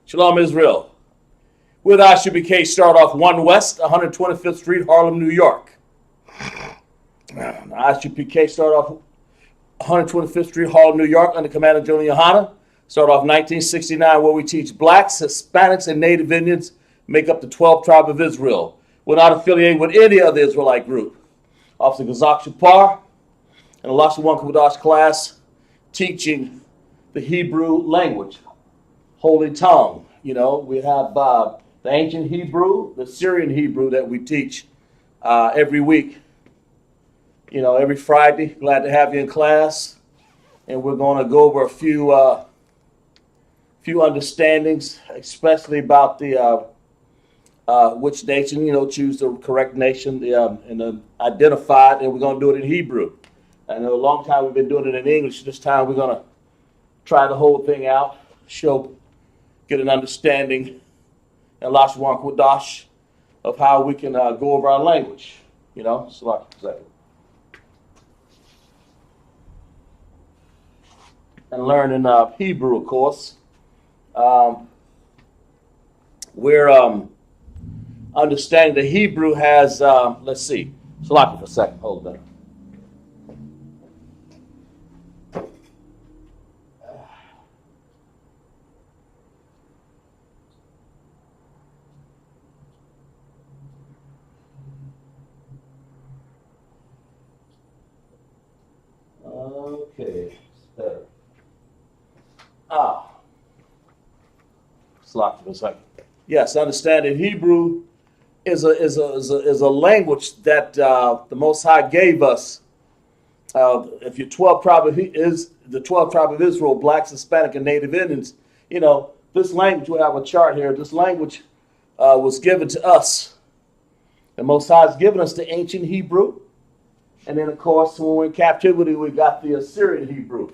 Shalom, Israel. With Isupk, start off 1 West, 125th Street, Harlem, New York. Isupk start off 125th Street, Harlem, New York, under command of Shar Ban Yahawadah. Start off 1969, where we teach blacks, Hispanics, and Native Indians make up the 12th tribe of Israel. We're not affiliated with any other Israelite group. Officer Gazak Shapar and the Lashawan Qadash class teaching the Hebrew language, Holy Tongue. You know, we have the ancient Hebrew, the Syrian Hebrew that we teach every week. You know, every Friday. Glad to have you in class. And we're going to go over a few understandings, especially about the which nation, you know, choose the correct nation and identify it, and we're going to do it in Hebrew. I know a long time we've been doing it in English. This time we're going to try the whole thing out, get an understanding, and Lashawan Qadash of how we can go over our language. You know, so like exactly. And learn in Hebrew, of course. We're understanding the Hebrew has, let's see, Salaki for a second, hold on. Okay, it's better. Salaki for a second. Yes, understanding Hebrew is a language that the Most High gave us. If you're 12 tribe is the 12 tribe of Israel, blacks, Hispanic, and Native Indians, you know, this language, we have a chart here, this language was given to us. The Most High has given us the ancient Hebrew. And then, of course, when we're in captivity, we got the Assyrian Hebrew.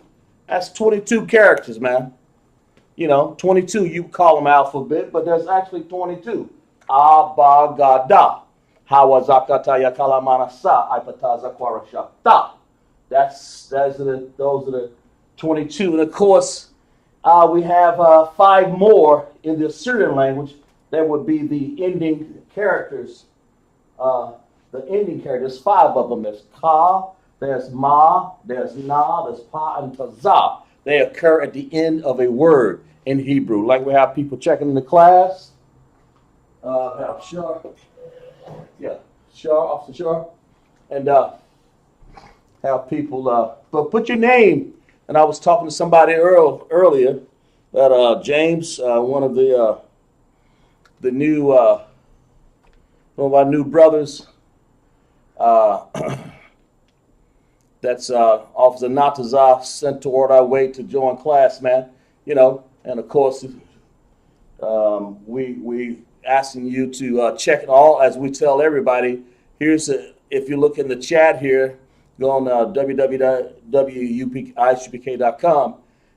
That's 22 characters, man. You know, 22, you call them alphabet, but there's actually 22. Abagada. Hawazakata yakalamanasa ipatazakwarashata. Those are the 22. And of course, we have 5 more in the Assyrian language. That would be the ending characters. The ending characters, 5 of them. There's ka, there's ma, there's na, there's pa, and tazah. They occur at the end of a word in Hebrew. Like we have people checking in the class. Have Shar, Officer Shar, and have people. But put your name. And I was talking to somebody earlier that James, one of the new one of our new brothers. That's Officer Natazah sent toward our way to join class, man. You know, and of course, we asking you to check it all, as we tell everybody. If you look in the chat here, go on www.isupk.com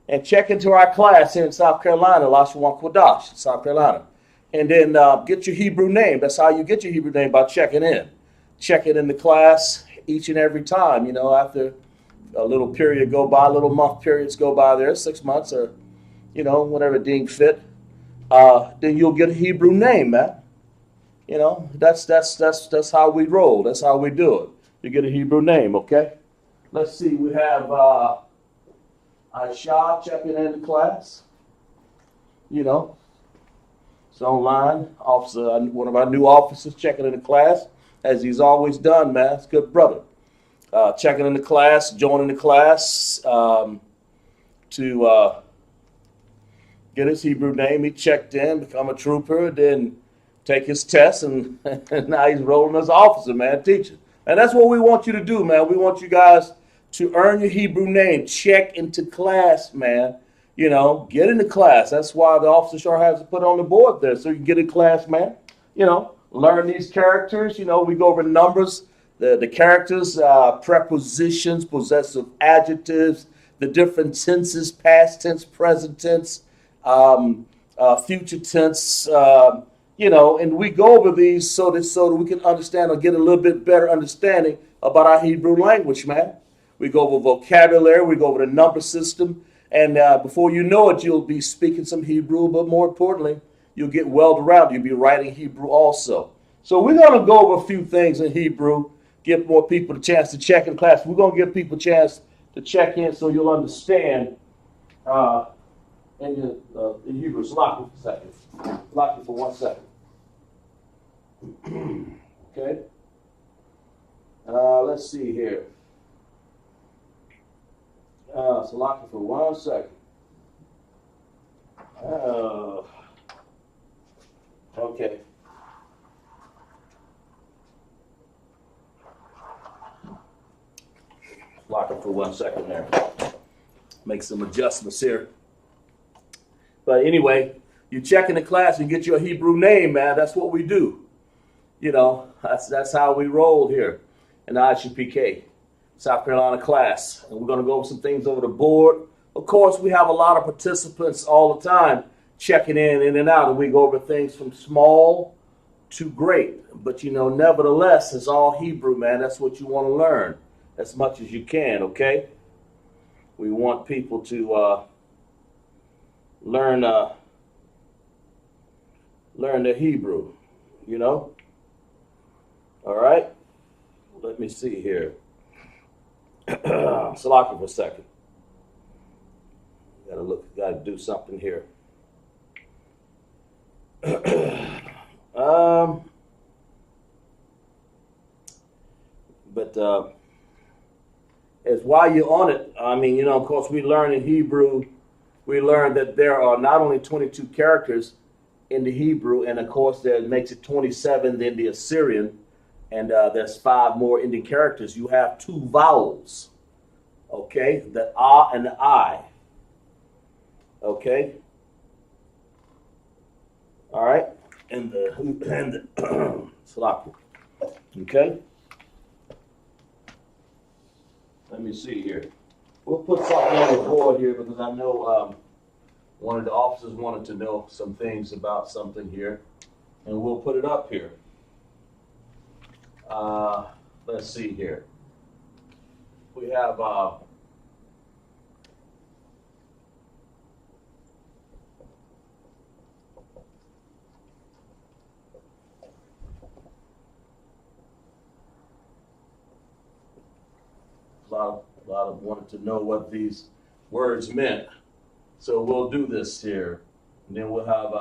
and check into our class here in South Carolina, Lashawan Qadash, South Carolina. And then get your Hebrew name. That's how you get your Hebrew name, by checking in. Check it in the class each and every time, you know, after a little period go by, little month periods go by there, 6 months or, you know, whatever deemed fit. Then you'll get a Hebrew name, man. You know, that's how we roll. That's how we do it. You get a Hebrew name, okay? Let's see. We have Aisha checking in the class. You know, it's online. Officer, one of our new officers checking in the class, as he's always done, man. It's a good brother. Checking in the class, joining the class to get his Hebrew name. He checked in, become a trooper, then take his test, and now he's rolling as an officer, man, teaching. And that's what we want you to do, man. We want you guys to earn your Hebrew name. Check into class, man. You know, get into class. That's why the officer sure has to put on the board there, so you can get in class, man. You know, learn these characters. You know, we go over numbers, the characters, prepositions, possessive adjectives, the different tenses, past tense, present tense, future tense, you know, and we go over these so that we can understand or get a little bit better understanding about our Hebrew language, man. We go over vocabulary. We go over the number system. And before you know it, you'll be speaking some Hebrew, but more importantly, you'll get well-rounded. You'll be writing Hebrew also. So we're going to go over a few things in Hebrew, give more people a chance to check in class. We're going to give people a chance to check in so you'll understand in Hebrew. So lock me for a second. Lock me for 1 second. Okay. Let's see here. So lock me for 1 second. Okay. Lock it for 1 second there. Make some adjustments here. But anyway, you check in the class and get your Hebrew name, man. That's what we do. You know, that's how we roll here in the Isupk, South Carolina class. And we're going to go over some things over the board. Of course, we have a lot of participants all the time checking in and out, and we go over things from small to great. But, you know, nevertheless, it's all Hebrew, man. That's what you want to learn as much as you can, okay? We want people to learn the Hebrew, you know? All right? Let me see here. Salaki for a second. Gotta do something here. As while you're on it, I mean, you know, of course, we learn in Hebrew, we learn that there are not only 22 characters in the Hebrew, and of course, that makes it 27 in the Assyrian, and there's 5 more in the characters. You have 2 vowels, okay? The ah and the I, okay? All right, and the Salaki, okay? Let me see here. We'll put something on the board here because I know one of the officers wanted to know some things about something here, and we'll put it up here. Let's see here. We have a lot of wanted to know what these words meant. So we'll do this here. And then we'll have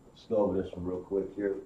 let's go over this one real quick here.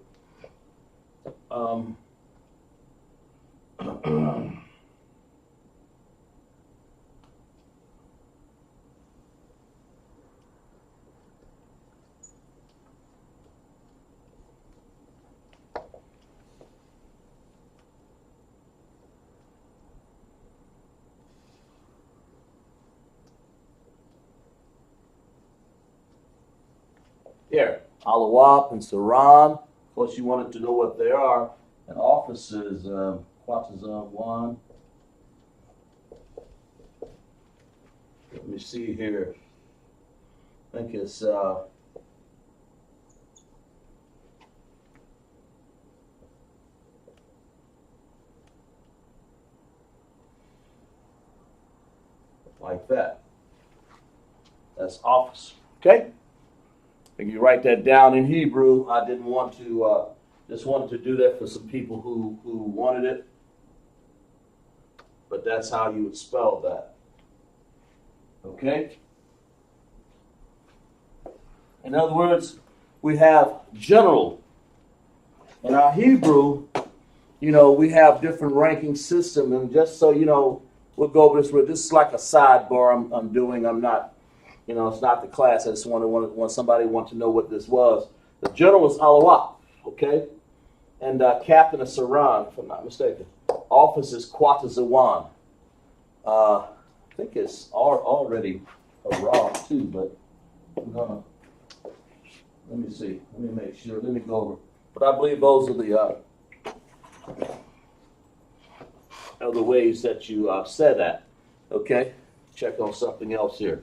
Here, Alawap and Saran. Of course, you wanted to know what they are. And officers, Qadash 1. Let me see here. I think it's like that. That's officer. Okay? And you write that down in Hebrew. I didn't want to, just wanted to do that for some people who wanted it. But that's how you would spell that. Okay? In other words, we have general. In our Hebrew, you know, we have different ranking system. And just so you know, we'll go over this. This is like a sidebar I'm doing. I'm not. You know, it's not the class. I just want somebody want to know what this was. The general is Alawat, okay? And captain is Saran, if I'm not mistaken. Officer is Qadash. I think it's already a raw too, but I'm gonna, let me see. Let me make sure. Let me go over. But I believe those are the of the ways that you said that. Okay? Check on something else here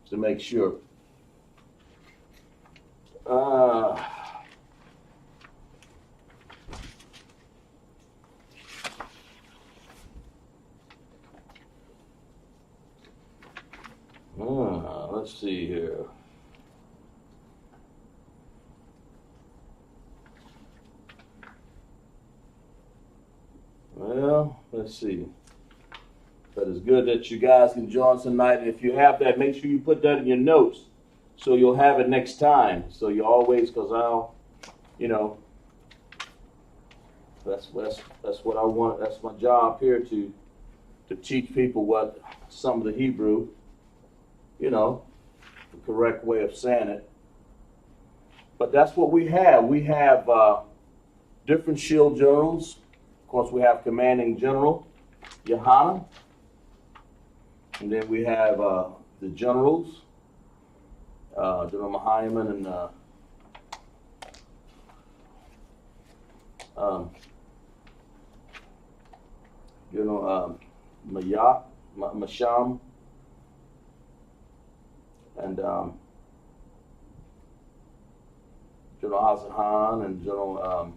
to make sure. Let's see here. Well, let's see. But it's good that you guys can join tonight. And if you have that, make sure you put that in your notes so you'll have it next time. So you always, because I'll, that's what I want. That's my job here to teach people what some of the Hebrew, the correct way of saying it. But that's what we have. We have different shield generals. Of course, we have commanding general, Yohanan. And then we have the generals, General Mahayaman and Masham, and General Azahan and General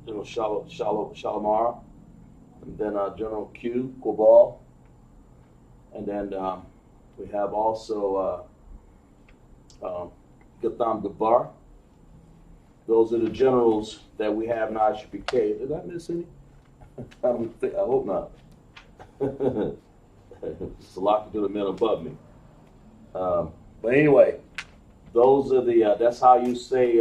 General Shalamar, and then General Q, Quabal, and then we have also Gatham Gabar. Those are the generals that we have in Isupk. Did I miss any? I hope not. It's a lot to the men above me. But anyway, those are the, that's how you say,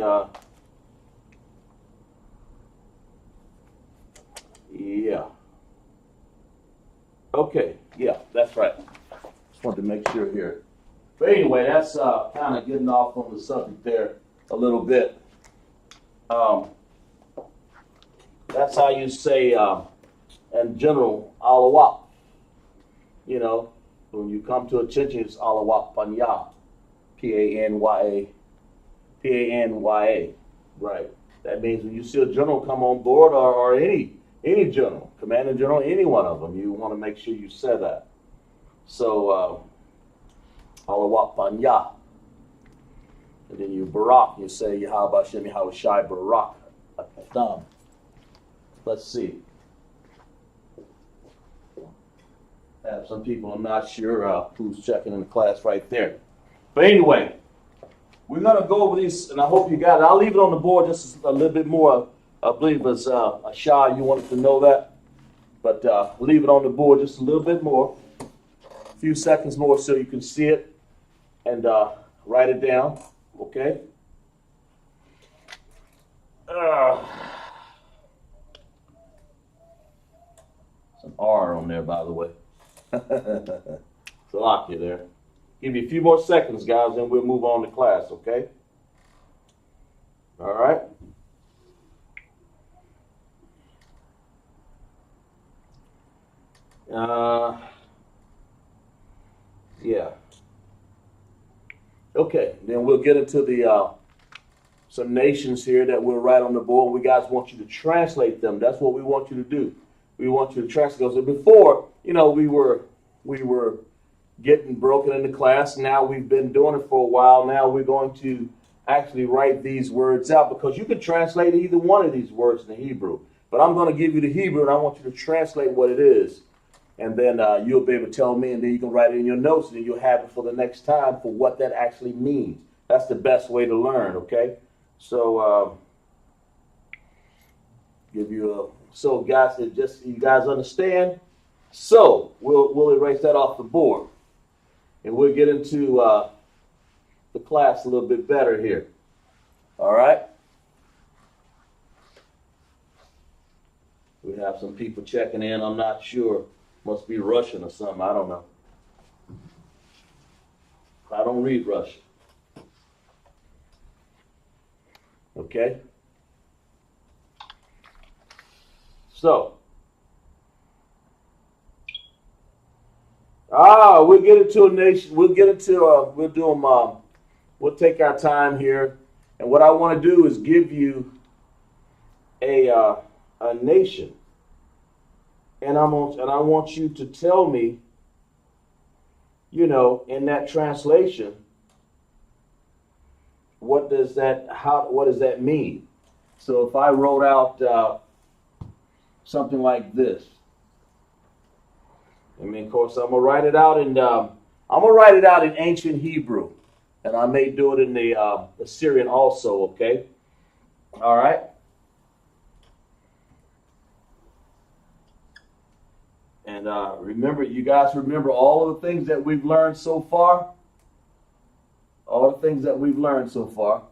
yeah. Okay, yeah, that's right. Just wanted to make sure here. But anyway, that's kind of getting off on the subject there a little bit. That's how you say, in general, Alawak. When you come to attention, it's Alawak Panya. Panya. Panya. Right. That means when you see a general come on board, or any general, commanding general, any one of them, you want to make sure you say that. So, Alawak Panya. And then you Barak, you say Yahweh Hashem Yahweh Shai Barak. Let's see. I have some people, I'm not sure who's checking in the class right there. But anyway, we're going to go over these, and I hope you got it. I'll leave it on the board just a little bit more. I believe as Shah, you wanted to know that. But leave it on the board just a little bit more. A few seconds more so you can see it and write it down. Okay? Some R on there, by the way. So lock you there. Give you a few more seconds, guys, and we'll move on to class, okay? All right? Yeah. Okay, then we'll get into the some nations here that we'll write on the board. We guys want you to translate them. That's what we want you to do. We want you to translate those. Before, we were getting broken into class. Now we've been doing it for a while. Now we're going to actually write these words out, because you can translate either one of these words in the Hebrew. But I'm going to give you the Hebrew, and I want you to translate what it is. And then you'll be able to tell me, and then you can write it in your notes, and then you'll have it for the next time for what that actually means. That's the best way to learn, okay? So, so guys, just you guys understand? So, we'll erase that off the board. And we'll get into the class a little bit better here. All right? We have some people checking in. I'm not sure. Must be Russian or something. I don't know. I don't read Russian. Okay? So. We'll get into a nation. We'll get into, we'll do them, we'll take our time here And what I want to do is give you a nation, and I want you to tell me, in that translation, what does that mean? So if I wrote out something like this, of course, I'm gonna write it out in ancient Hebrew, and I may do it in the Assyrian also. Okay, all right. And remember, you guys remember all of the things that we've learned so far. All the things that we've learned so far.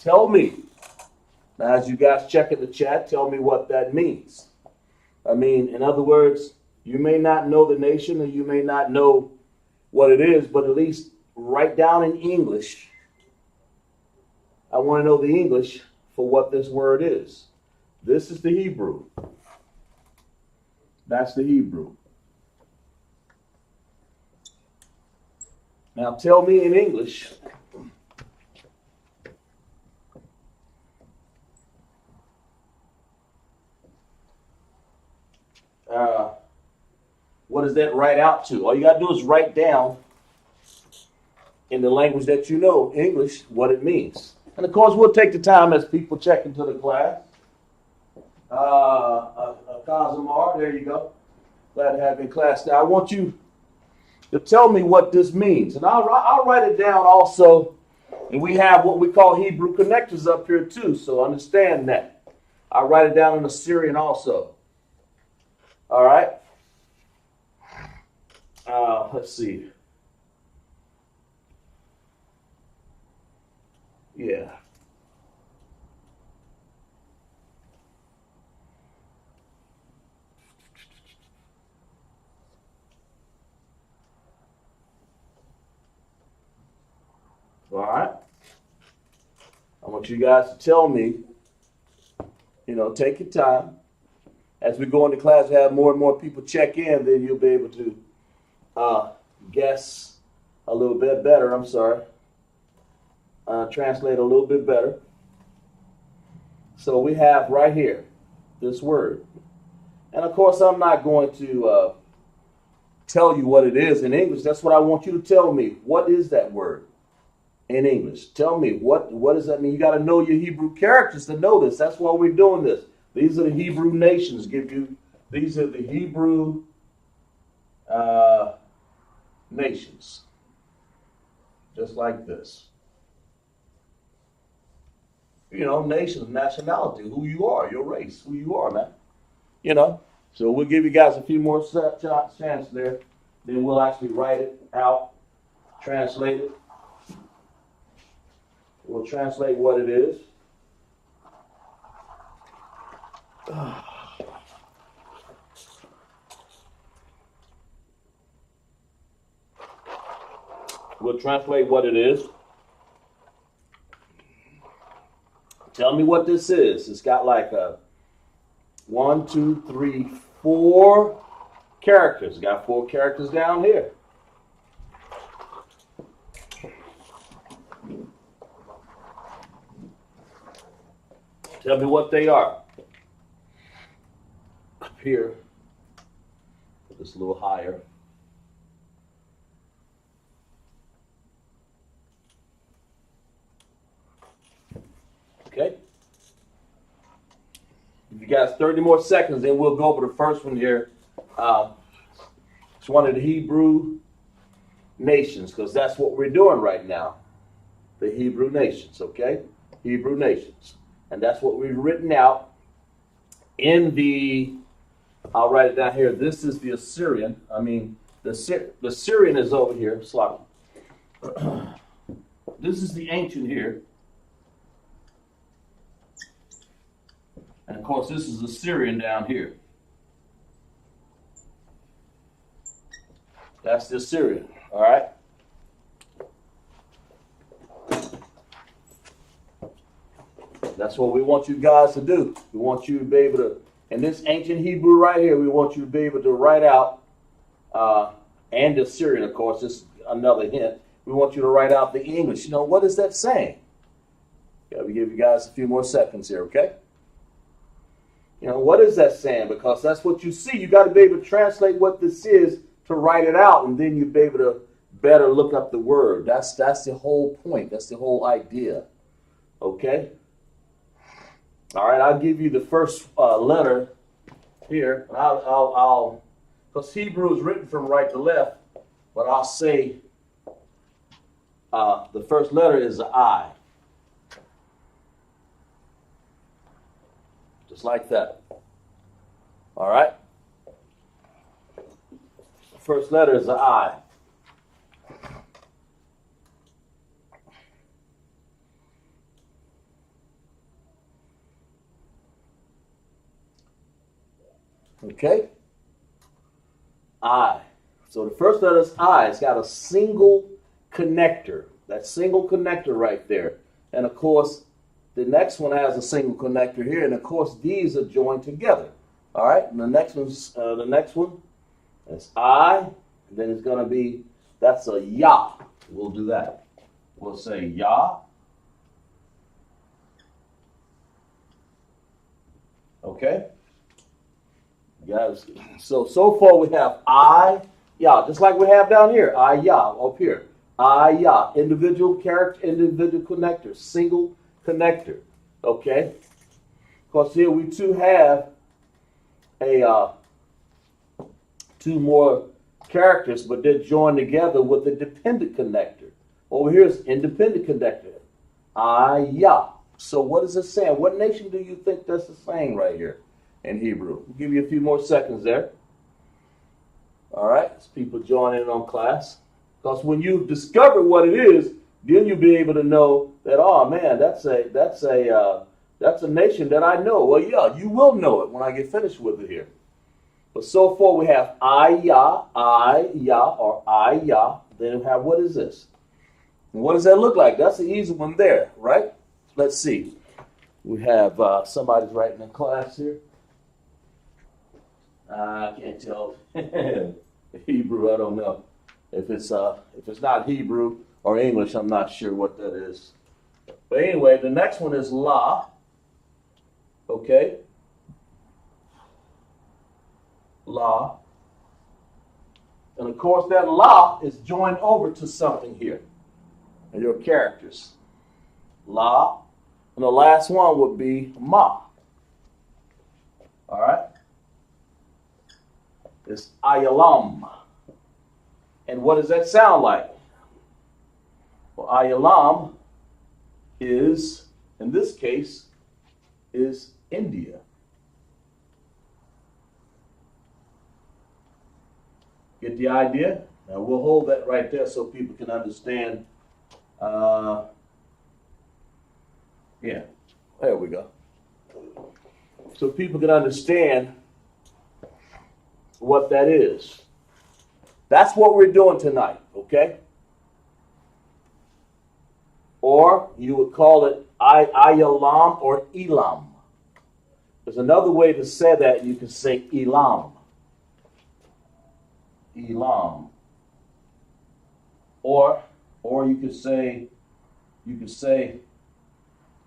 Tell me. Now, as you guys check in the chat, tell me what that means. In other words, you may not know the nation, or you may not know what it is, but at least write down in English. I want to know the English for what this word is. This is the Hebrew. That's the Hebrew. Now tell me in English, what does that write out to? All you got to do is write down in the language that you know, English, what it means. And of course, we'll take the time as people check into the class. Kazimar, there you go. Glad to have you in class. Now, I want you to tell me what this means. And I'll write it down also. And we have what we call Hebrew connectors up here too, so understand that. I'll write it down in Assyrian also. All right? Let's see. Yeah. All right. I want you guys to tell me, take your time. As we go into class, have more and more people check in, then you'll be able to guess a little bit better. I'm sorry. Translate a little bit better. So we have right here this word. And of course, I'm not going to tell you what it is in English. That's what I want you to tell me. What is that word in English? Tell me, what does that mean? You got to know your Hebrew characters to know this. That's why we're doing this. These are the Hebrew nations. These are the Hebrew nations. Just like this. Nations, nationality, who you are, your race, who you are, man. So we'll give you guys a few more chance there. Then we'll actually write it out, translate it. We'll translate what it is. We'll translate what it is. Tell me what this is. It's got like 1, 2, 3, 4 characters. It's got 4 characters down here. Tell me what they are. Up here, put this a little higher. Okay. If you guys 30 more seconds, then we'll go over the first one here. It's one of the Hebrew nations, because that's what we're doing right now. The Hebrew nations, okay? Hebrew nations. And that's what we've written out in the, I'll write it down here. This is the Assyrian. The Syrian is over here. Sloppy. This is the ancient here. And of course, this is the Syrian down here. That's the Assyrian, all right? That's what we want you guys to do. We want you to be able to, in this ancient Hebrew right here, we want you to be able to write out, and the Assyrian, of course, this another hint. We want you to write out the English. You know, what is that saying? Yeah, we give you guys a few more seconds here, okay? You know, what is that saying? Because that's what you see. You got to be able to translate what this is to write it out, and then you'll be able to better look up the word. That's the whole point. That's the whole idea. Okay? All right, I'll give you the first letter here. I'll because Hebrew is written from right to left, but I'll say the first letter is the I. Just like that. All right? The first letter is the I. Okay? I. So the first letter is I. It's got a single connector. That single connector right there. And of course, the next one has a single connector here. And of course, these are joined together. All right? And the next one is I. And then it's going to be, that's a Yah. We'll do that. We'll say Yah. Okay? Guys, so far we have I, Yah, just like we have down here. I, Yah, up here. I, Yah, individual character, individual connector, single connector. Okay? Because here we too have a two more characters, but they're joined together with a dependent connector. Over here is independent connector. I, Yah. So what is it saying? What nation do you think this is saying right here in Hebrew? We'll give you a few more seconds there. All right, as people join in on class. Because when you discover what it is, then you'll be able to know that, oh man, that's a nation that I know. Well, yeah, you will know it when I get finished with it here. But so far we have I, Yah, or I, Yah. Then we have, what is this? And what does that look like? That's the easy one there, right? Let's see. We have somebody's writing in class here. I can't tell. Hebrew, I don't know. If it's not Hebrew or English, I'm not sure what that is. But anyway, the next one is La. Okay? La. And of course, that La is joined over to something here. And your characters. La. And the last one would be Ma. All right? It's Ayalam. And what does that sound like? Well, Ayalam is, in this case, is India. Get the idea? Now we'll hold that right there so people can understand. Yeah, there we go. So people can understand what that is. That's what we're doing tonight, okay? Or you would call it Ayalam or Elam. There's another way to say that. You can say Elam. Elam. Or you could say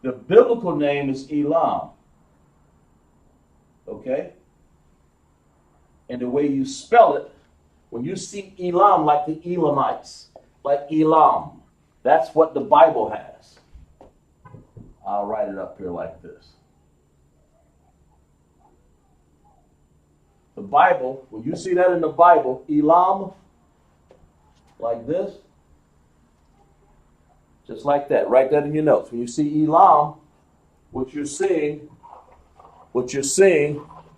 the biblical name is Elam. Okay? And the way you spell it, when you see Elam, like the Elamites, like Elam, that's what the Bible has. I'll write it up here like this. The Bible, when you see that in the Bible, Elam, like this, just like that. Write that in your notes. When you see Elam, what you're seeing,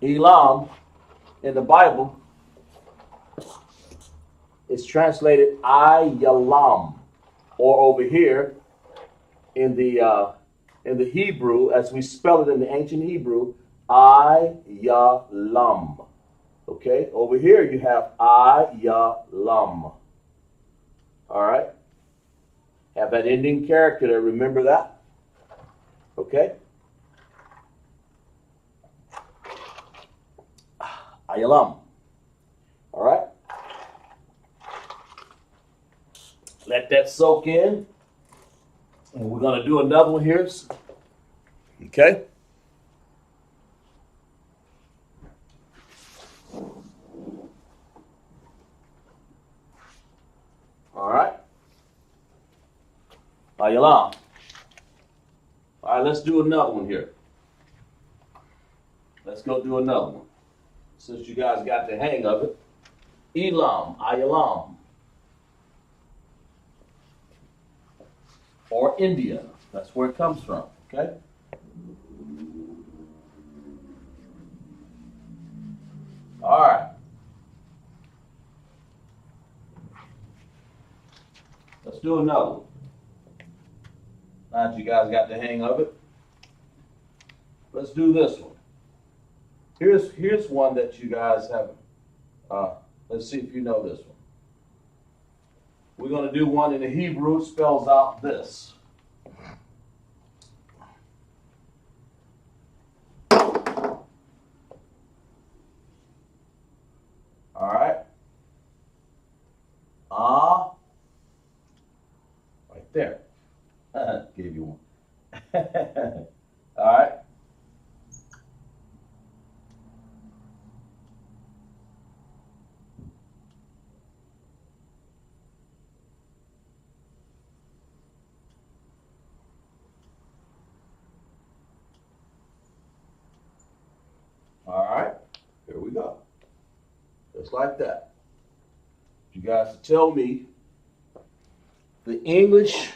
Elam, in the Bible, is translated Ayalam, or over here in the Hebrew, as we spell it in the ancient Hebrew, Ayalam. Okay, over here you have Ayalam. All right, have that ending character there. Remember that. Okay. Ayalam. All right. let that soak in. And we're going to do another one here. Okay. All right. Ayalam. All right, let's do another one here. Let's go do another one. Since you guys got the hang of it. Elam, Ayalam. Or India. That's where it comes from. Okay? All right. Let's do another one. Now that you guys got the hang of it, let's do this one. Here's one that you guys haven't. Let's see if you know this one. We're going to do one in the Hebrew. It spells out this. All right. Right there. Gave you one. All right. All right. Here we go. Just like that. You guys tell me the English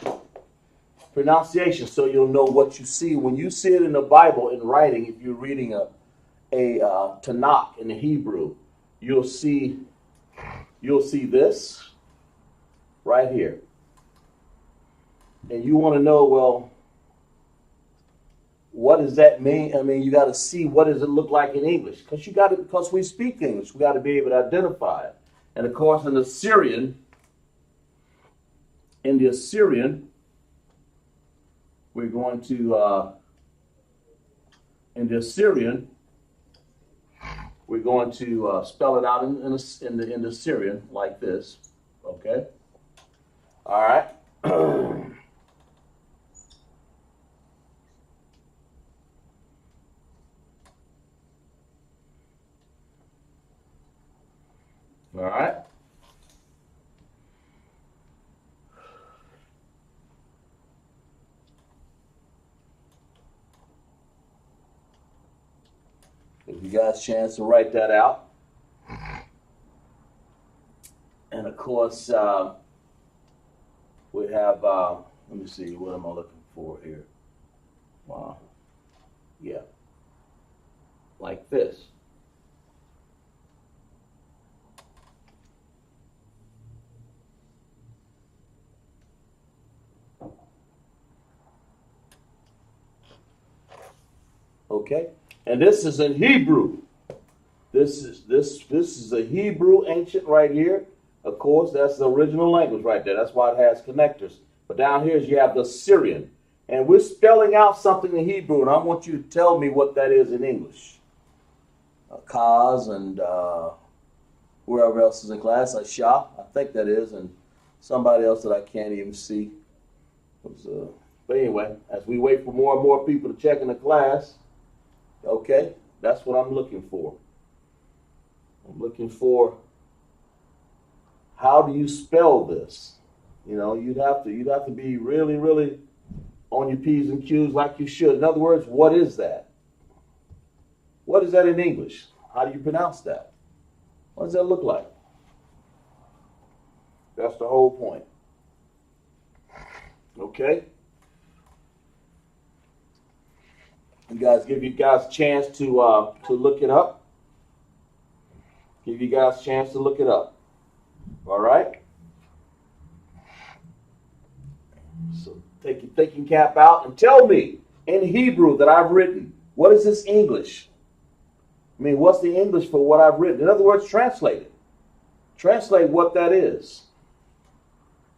pronunciation so you'll know what you see. When you see it in the Bible in writing, if you're reading a Tanakh in the Hebrew, you'll see this right here. And you want to know, well, what does that mean? I mean, you got to see what does it look like in English, because we speak English, we got to be able to identify it. And of course, in the Assyrian, we're going to spell it out in the Assyrian like this. Okay. All right. All right. Give you guys a chance to write that out. And of course, we have, let me see, what am I looking for here? Wow. Yeah. Like this. Okay, and this is in Hebrew. This is a Hebrew ancient right here. Of course, that's the original language right there. That's why it has connectors. But down here you have the Syrian, and we're spelling out something in Hebrew, and I want you to tell me what that is in English. Kaz and whoever else is in class, Shah, I think that is, and somebody else that I can't even see. But anyway, as we wait for more and more people to check in the class. Okay, that's what I'm looking for. I'm looking for how do you spell this? You know, you'd have to be really, really on your P's and Q's like you should. In other words, what is that? What is that in English? How do you pronounce that? What does that look like? That's the whole point. Okay? Give you guys a chance to look it up. Give you guys a chance to look it up. All right? So take your thinking cap out and tell me in Hebrew that I've written, what is this English? I mean, what's the English for what I've written? In other words, translate it. Translate what that is.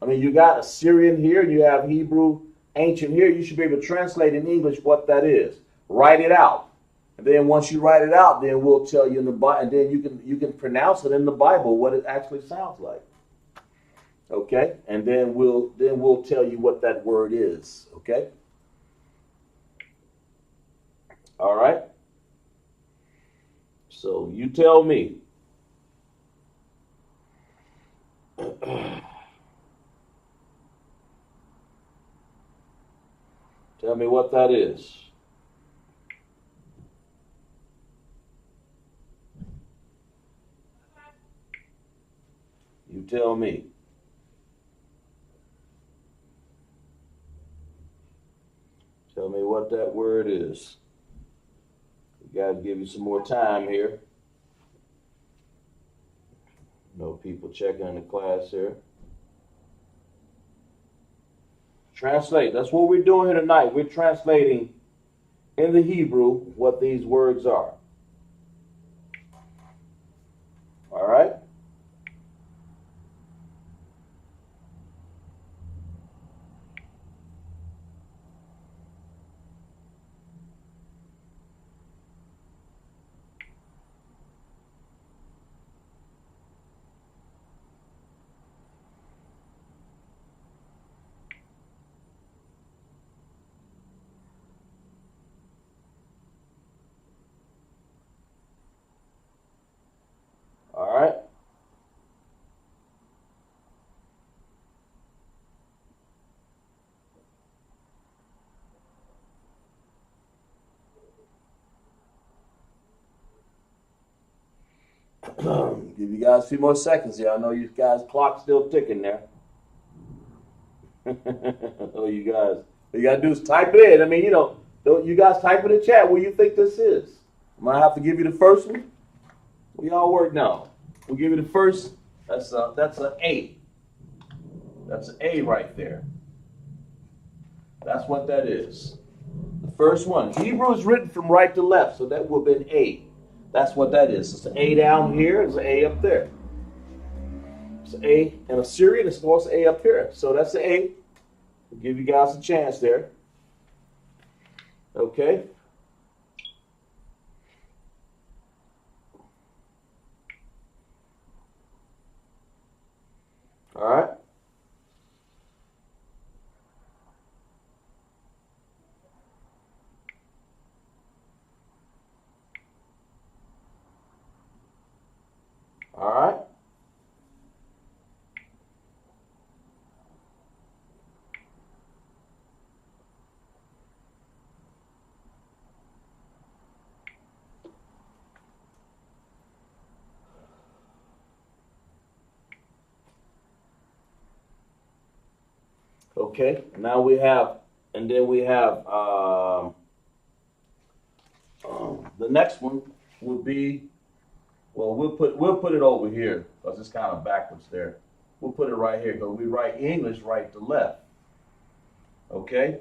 I mean, you got Assyrian here, and you have Hebrew ancient here. You should be able to translate in English what that is. Write it out. And then once you write it out, then we'll tell you in the Bible, and then you can pronounce it in the Bible what it actually sounds like. Okay, and then we'll tell you what that word is. Okay. All right. So you tell me. Tell me what that is. You tell me. Tell me what that word is. We got to give you some more time here. No people checking in the class here. Translate. That's what we're doing here tonight. We're translating in the Hebrew what these words are. All right? All right? Give you guys a few more seconds here. I know you guys' clock's still ticking there. Oh, you guys. What you got to do is type it in. I mean, don't you guys type in the chat what you think this is. I'm going to have to give you the first one. We all work now. We'll give you the first. That's an A. That's an A right there. That's what that is. The first one. Hebrew is written from right to left, so that would have been A. That's what that is. It's an A down here. It's an A up there. It's an A in Assyrian. It's also A up here. So that's the A. We'll give you guys a chance there. Okay. All right. All right. Okay. Now we have, and then we have the next one would be. Well, we'll put it over here because it's kind of backwards there. We'll put it right here because we write English right to left. Okay?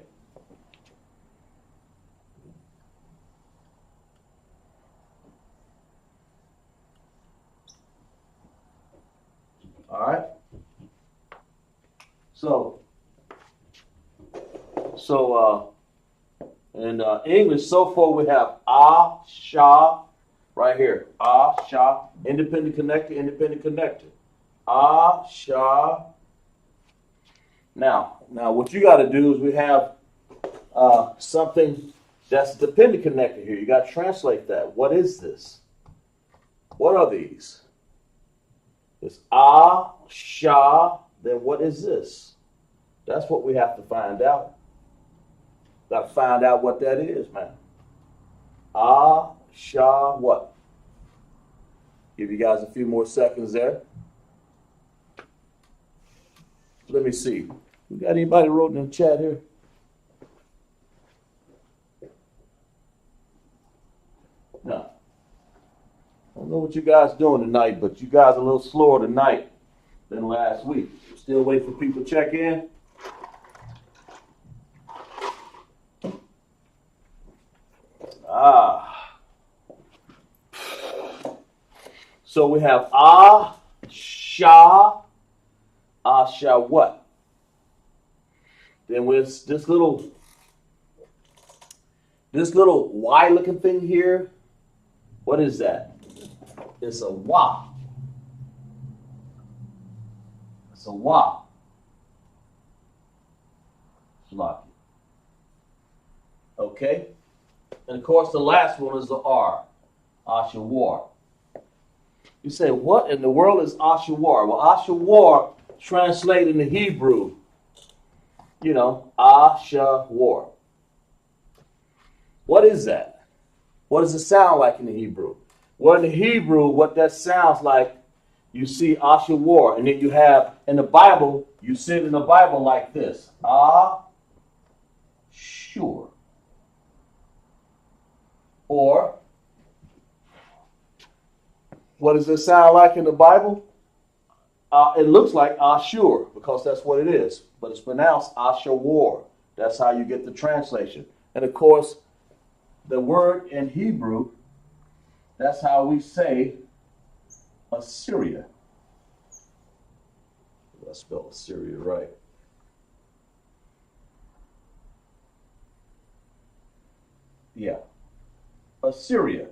All right? So in English, so far we have Shah. Right here, Shah, independent connector. Shah. Now what you got to do is we have something that's a dependent connector here. You got to translate that. What is this? What are these? It's Shah. Then what is this? That's what we have to find out. Got to find out what that is, man. Shah what? Give you guys a few more seconds there. Let me see. We got anybody wrote in the chat here? No. I don't know what you guys doing tonight, but you guys are a little slower tonight than last week. Still waiting for people to check in. So we have Shah what? Then with this little Y looking thing here, what is that? It's a Wa. It's a Wa. Okay? And of course, the last one is the R, Ashawar. You say, what in the world is Ashawar? Well, Ashawar translated in the Hebrew, Ashawar. What is that? What does it sound like in the Hebrew? Well, in the Hebrew, what that sounds like, you see Ashawar, and then you have, in the Bible, you see it in the Bible like this, Ashur. Or, what does it sound like in the Bible? It looks like Ashur, because that's what it is. But it's pronounced Ashawar. That's how you get the translation. And of course, the word in Hebrew, that's how we say Assyria. Let's spell Assyria right. Yeah. Assyria.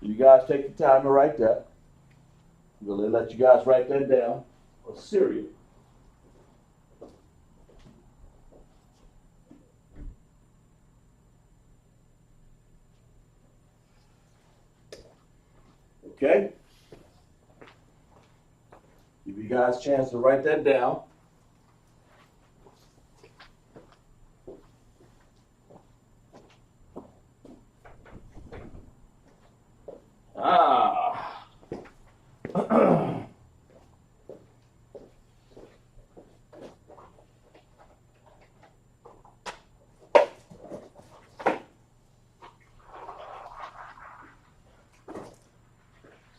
You guys take the time to write that. I'm going to let you guys write that down. Assyria. Okay? Give you guys a chance to write that down.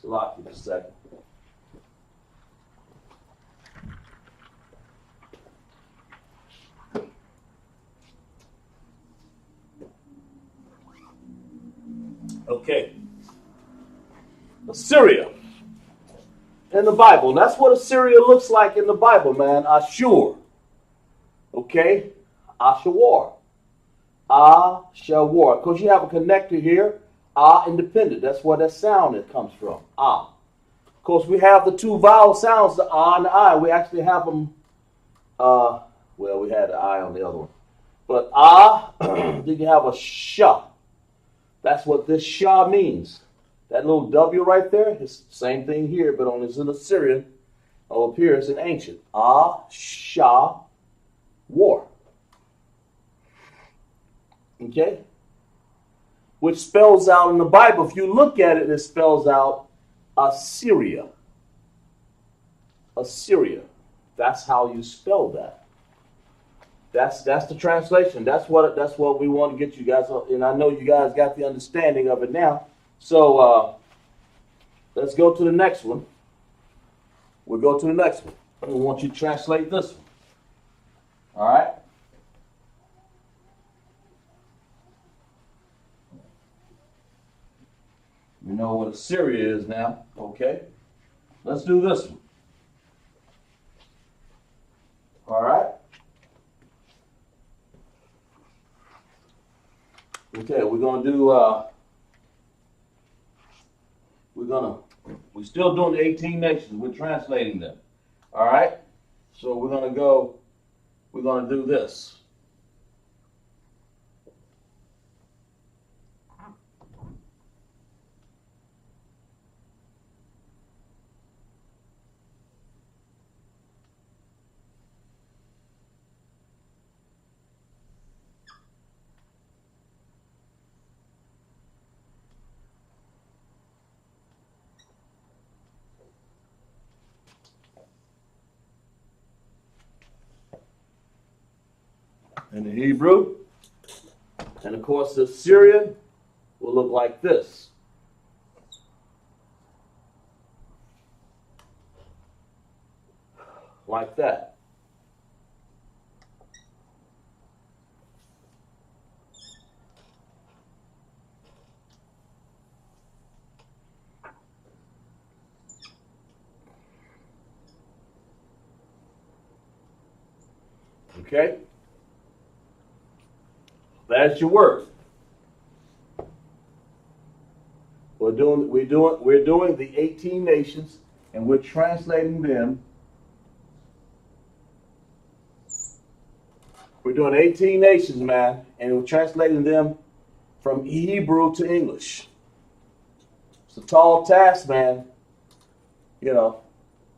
Lock in a second. Okay. Assyria in the Bible. And that's what Assyria looks like in the Bible, man. Ashur. Okay? Ashawar. Ashawar. Because you have a connector here. Independent. That's where that sound it comes from. Of course, we have the two vowel sounds, the and the I. We actually have them, well, we had the I on the other one. But then you have a sha. That's what this sha means. That little W right there is the same thing here, but only it's in Assyrian. Up here it's in ancient. Sha, war. Okay? Which spells out in the Bible, if you look at it, it spells out Assyria. Assyria. That's how you spell that. That's the translation. That's what we want to get you guys, and I know you guys got the understanding of it now. So let's go to the next one. We'll go to the next one. I want you to translate this one. All right? You know what Assyria is now. Okay? Let's do this one. All right? Okay, we're going to do, we're still doing the 18 nations. We're translating them. All right? So we're going to do this. In the Hebrew, and of course the Syrian will look like this. Like that. Okay? That's your word. We're doing the 18 nations, and we're translating them We're doing 18 nations, man, and we're translating them from Hebrew to English. It's a tall task, man. You know,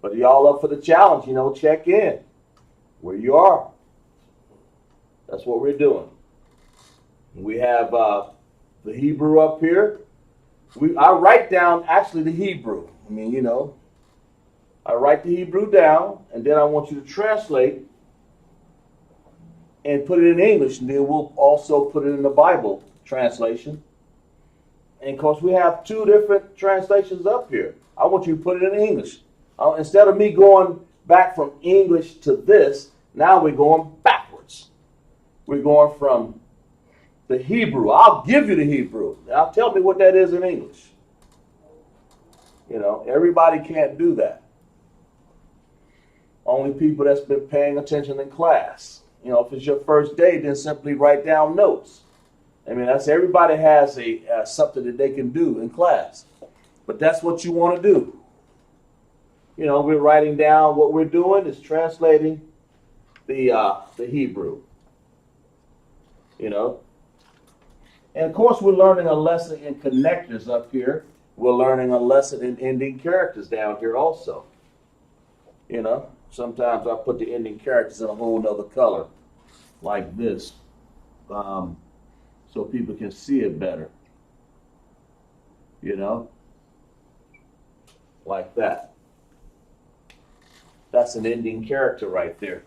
but y'all up for the challenge? You know, check in where you are. That's what we're doing. We have the Hebrew up here. I write down actually the Hebrew. I mean, you know, I write the Hebrew down, and then I want you to translate and put it in English, and then we'll also put it in the Bible translation. And of course, we have two different translations up here. I want you to put it in English. Instead of me going back from English to this, now we're going backwards. We're going from the Hebrew. I'll give you the Hebrew. Now tell me what that is in English. You know, everybody can't do that. Only people that's been paying attention in class. You know, if it's your first day, then simply write down notes. I mean, that's everybody has something that they can do in class. But that's what you want to do. You know, we're writing down what we're doing is translating the Hebrew. You know. And of course, we're learning a lesson in connectors up here. We're learning a lesson in ending characters down here also. You know, sometimes I put the ending characters in a whole nother color, like this, so people can see it better. You know, like that. That's an ending character right there.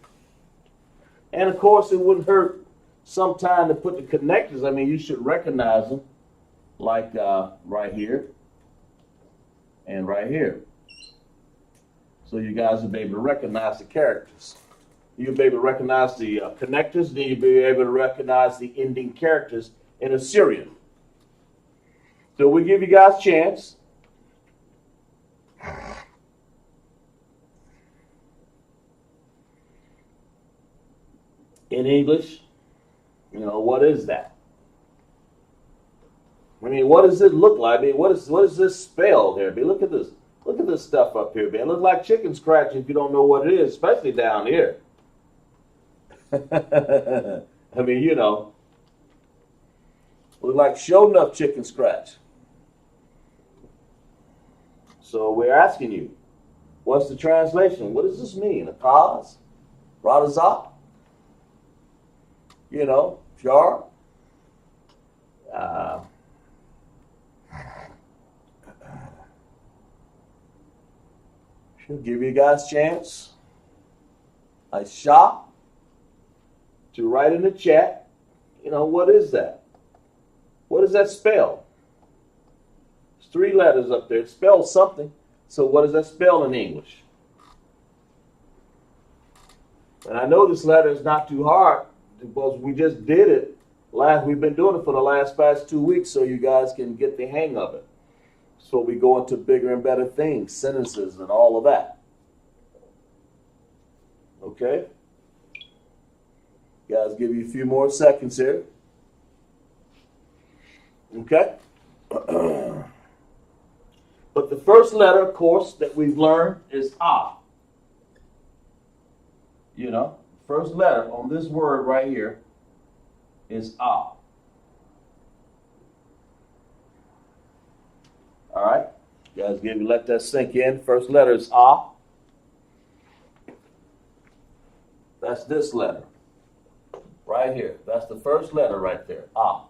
And of course, it wouldn't hurt sometime to put the connectors. I mean, you should recognize them, like right here and right here. So you guys will be able to recognize the characters. You'll be able to recognize the connectors, then you'll be able to recognize the ending characters in Assyrian. So we give you guys a chance. In English, you know, what is that? I mean, what does it look like? I mean, what is this spell here? I mean, look at this. Look at this stuff up here, man. It looks like chicken scratch if you don't know what it is, especially down here. I mean, you know, look like show enough chicken scratch. So we're asking you, what's the translation? What does this mean? A cause? Radazak? You know, Shar? Should give you guys a chance. I shop to write in the chat. You know, what is that? What does that spell? There's 3 letters up there. It spells something. So what does that spell in English? And I know this letter is not too hard because we just did it. We've been doing it for the past 2 weeks so you guys can get the hang of it. So we go into bigger and better things, sentences and all of that. Okay? Guys, give you a few more seconds here. Okay? But the first letter, of course, that we've learned is Ah. You know, first letter on this word right here is Ah. All right? You guys, let that sink in. First letter is Ah. That's this letter. Right here. That's the first letter right there. Ah.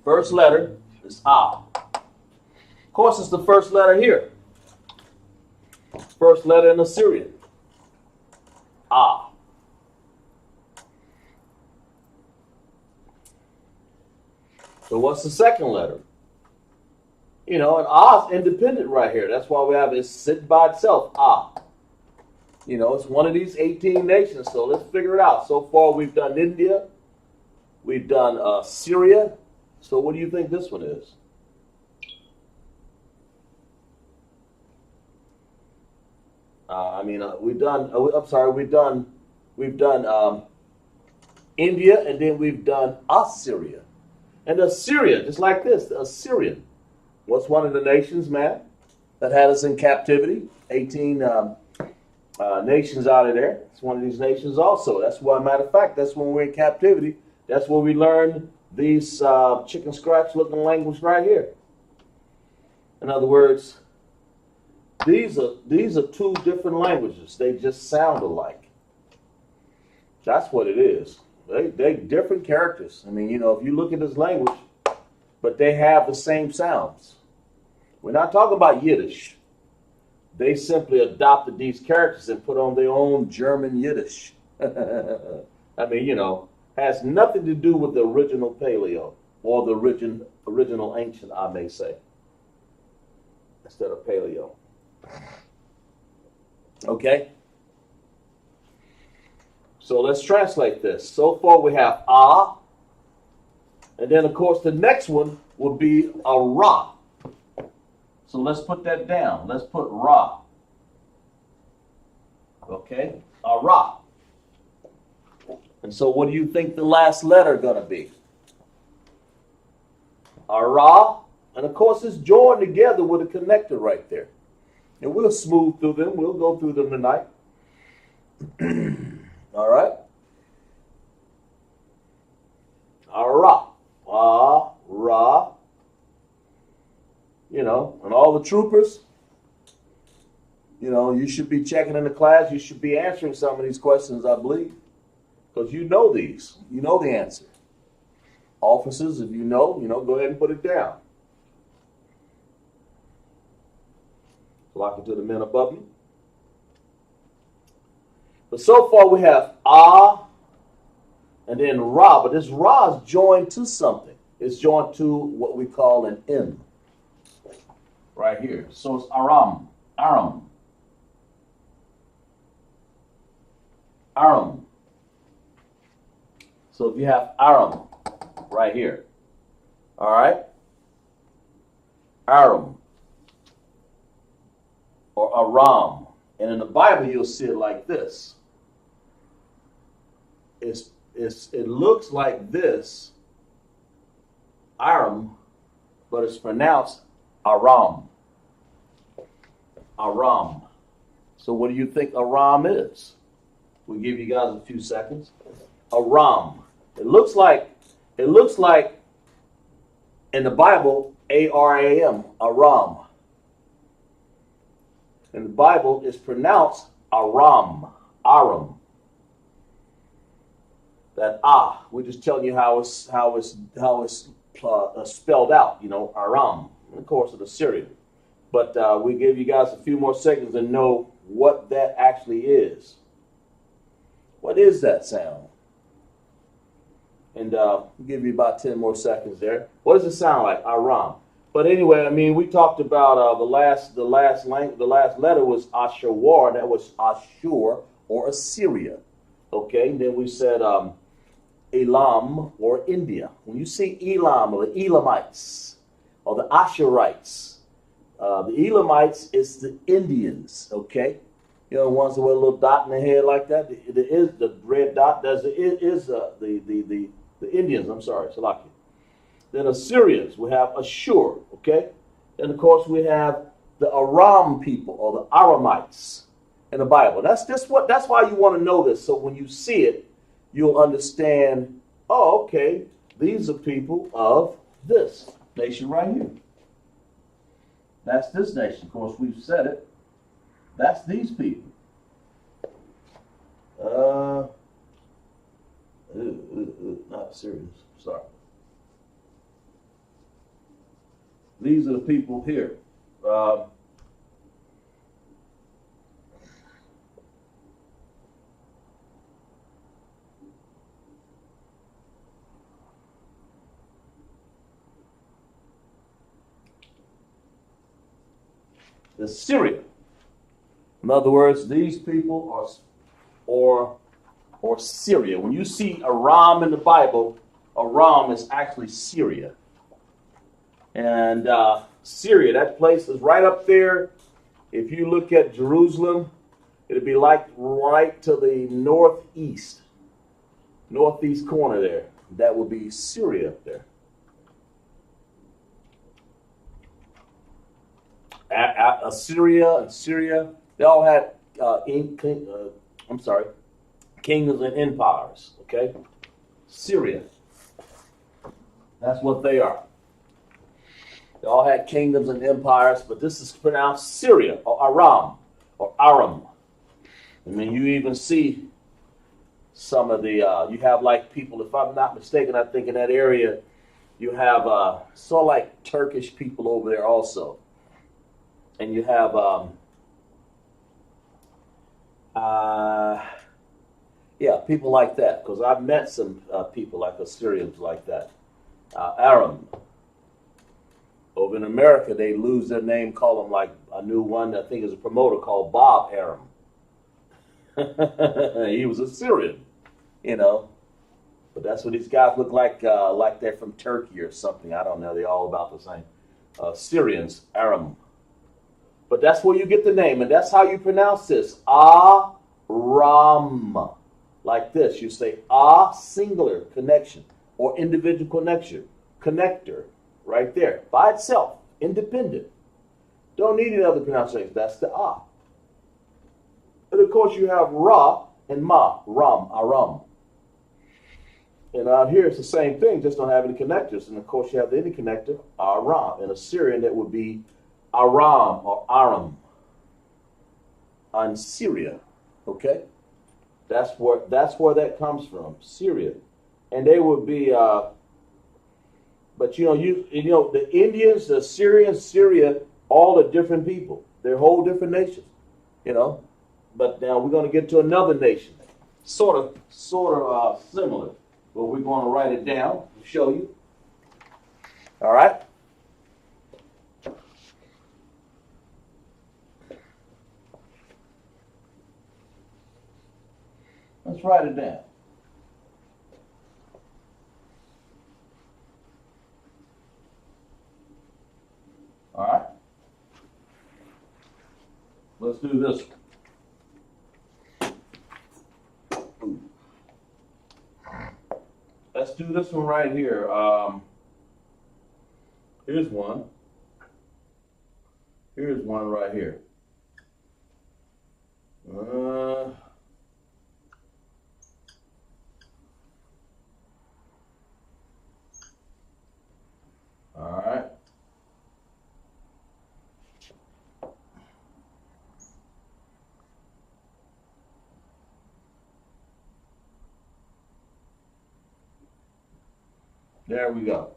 First letter is Ah. Of course, it's the first letter here. First letter in Assyrian. Ah. So what's the second letter? You know, and Ah is independent right here. That's why we have it sit by itself. Ah. You know, it's one of these 18 nations. So let's figure it out. So far, we've done India. We've done Syria. So what do you think this one is? We've done. We've done India, and then we've done Assyria, and Assyria, just like this, the Assyrian. What's one of the nations, man, that had us in captivity? 18 nations out of there. It's one of these nations also. That's why, matter of fact, that's when we're in captivity. That's where we learn these chicken scratch looking language right here. In other words, these are two different languages. They just sound alike. That's what it is. They different characters. I mean, if you look at this language, but they have the same sounds. We're not talking about Yiddish. They simply adopted these characters and put on their own German Yiddish. I mean, has nothing to do with the original Paleo or the original ancient, I may say, instead of Paleo. Okay? So let's translate this. So far we have ah, and then of course the next one will be a ra. So let's put that down. Let's put ra. Okay? A ra. And so what do you think the last letter going to be? A ra. And of course it's joined together with a connector right there. And we'll smooth through them. We'll go through them tonight. All right? A ra. Ah, ra. And all the troopers, you should be checking in the class. You should be answering some of these questions, I believe. Because you know these. You know the answer. Officers, if you know, go ahead and put it down. Lock it to the men above you. But so far we have ah and then ra. But this ra is joined to something. It's joined to what we call an M. Right here. So it's aram. Aram. Aram. So if you have aram right here. All right? Aram. Or aram. And in the Bible you'll see it like this. It looks like this. Aram, but it's pronounced Aram. Aram. So what do you think Aram is? We'll give you guys a few seconds. Aram. It looks like in the Bible, A-R-A-M, Aram. In the Bible, it's pronounced Aram. Aram. That we're just telling you how it's spelled out. Aram. Of course, it's Assyrian. But we give you guys a few more seconds to know what that actually is. What is that sound? And we'll give you about 10 more seconds there. What does it sound like? Aram. But anyway, I mean, we talked about the last letter was Ashawar. That was Ashur or Assyria. Okay. And then we said Elam or India. When you see Elam or the Elamites or the Ashurites, the Elamites is the Indians. Okay. The ones that wear a little dot in their head like that. It is the red dot. It is the Indians. I'm sorry, Salaki. Then Assyrians, we have Ashur, okay? And of course we have the Aram people or the Aramites in the Bible. That's why you want to know this. So when you see it, you'll understand, oh, okay, these are people of this nation right here. That's this nation. Of course, we've said it. That's these people. Not serious. Sorry. These are the people here. The Syria. In other words, these people are, or Syria. When you see Aram in the Bible, Aram is actually Syria. And Syria, that place is right up there. If you look at Jerusalem, it'll be like right to the northeast corner there. That would be Syria up there. Assyria and Syria, they all had kingdoms and empires. Okay, Syria, that's what they are. They all had kingdoms and empires, but this is pronounced Syria or Aram or Aram. I mean, you even see some of the, you have like people, if I'm not mistaken, I think in that area, you have sort of like Turkish people over there also. And you have, people like that, because I've met some people like Assyrians like that. Aram. Over in America, they lose their name, call them like a new one, I think is a promoter called Bob Aram. He was a Syrian, But that's what these guys look like they're from Turkey or something. I don't know. They're all about the same. Syrians, Aram. But that's where you get the name, and that's how you pronounce this. Aram. Like this. You say singular connection or individual connection. Connector. Right there. By itself. Independent. Don't need any other pronunciation. That's the And of course you have Ra and Ma. Ram. Aram. And out here it's the same thing, just don't have any connectors. And of course you have the any connector, Aram. In Assyrian that would be Aram or Aram. On Syria. Okay? That's where that comes from. Syria. And they would be but the Indians, the Assyrians, Syria, all are different people. They're whole different nations. But now we're going to get to another nation. Sort of similar. But we're going to write it down to show you. All right? Let's write it down. All right? Let's do this one. Let's do this one right here. Here's one. Here's one right here. All right. There we go.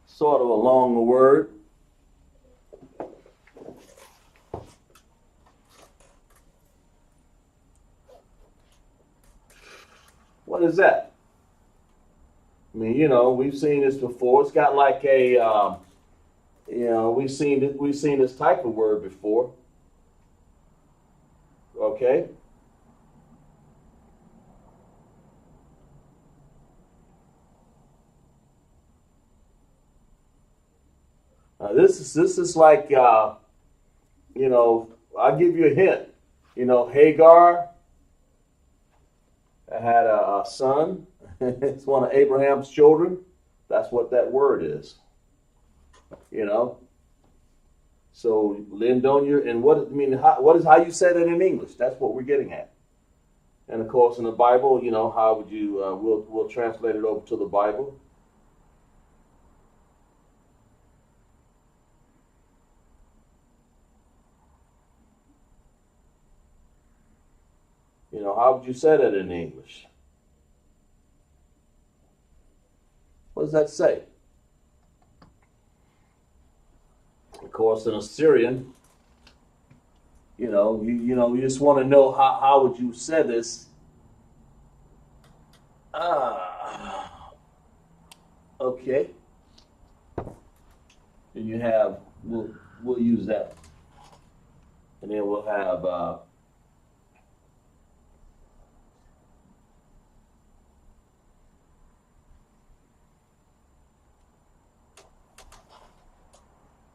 Sort of a longer word. What is that? I mean, we've seen this before. It's got like a, we've seen this type of word before. Okay. This is like, I'll give you a hint. Hagar had a son. It's one of Abraham's children. That's what that word is. So, Lindonia, and what is how you say that in English? That's what we're getting at. And of course, in the Bible, how would you? We'll translate it over to the Bible. How would you say that in English? What does that say? Of course, in Assyrian, you just want to know how would you say this? Okay. And you have we'll use that, and then we'll have.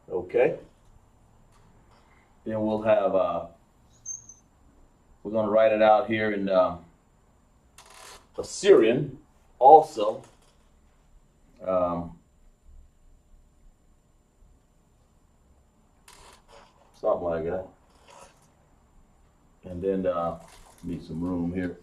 Okay. Then we'll have, we're going to write it out here in Assyrian also. Something like that. And then need some room here.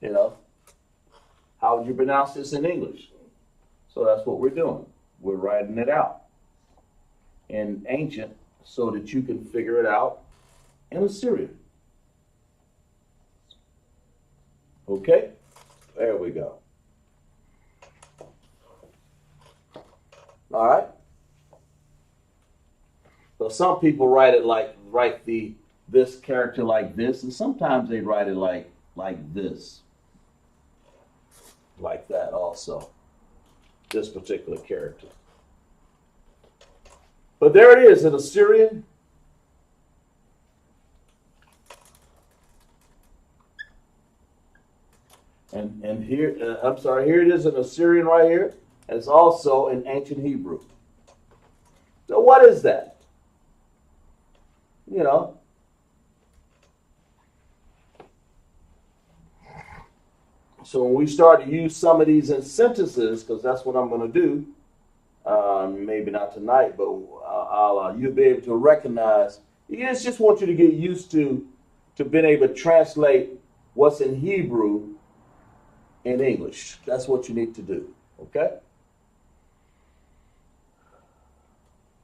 You know, how would you pronounce this in English? So that's what we're doing. We're writing it out in ancient so that you can figure it out in Assyrian. Okay? There we go. All right? So some people write this character like this, and sometimes they write it like this. Like that also. This particular character. But there it is in Assyrian. And here, here it is in Assyrian right here. And it's also in ancient Hebrew. So what is that? You know. So when we start to use some of these in sentences, because that's what I'm going to do, maybe not tonight, but you'll be able to recognize. I just want you to get used to being able to translate what's in Hebrew in English. That's what you need to do, okay?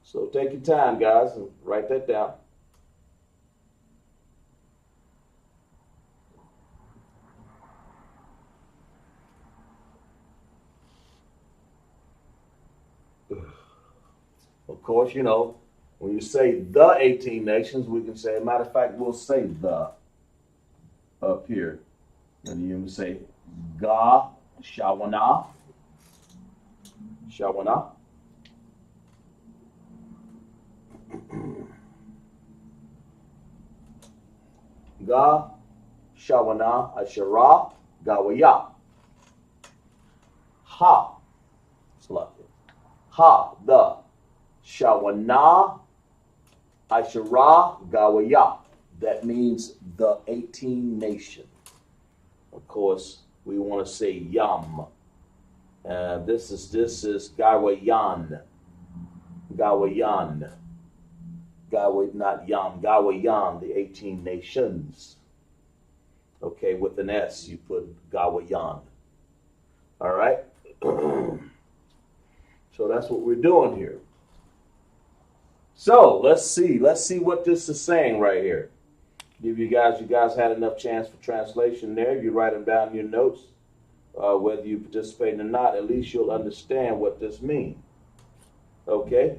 So take your time, guys, and write that down. Of course, you know, when you say the 18 nations, we can say, matter of fact, we'll say the up here. And you can say Ga, Shawana. Shawana. Ga, Shawana, Asherah, Gawaya. Ha. Ha, the. Shawana, Asherah, Gawaya. That means the 18 nation. Of course, we want to say Yam. This is Gawayan. Gawayan. Not Yam. Gawayan, the 18 nations. Okay, with an S, you put Gawayan. All right? So that's what we're doing here. So let's see what this is saying right here. Give you guys had enough chance for translation there. You write them down in your notes, whether you participate or not. At least you'll understand what this means. Okay.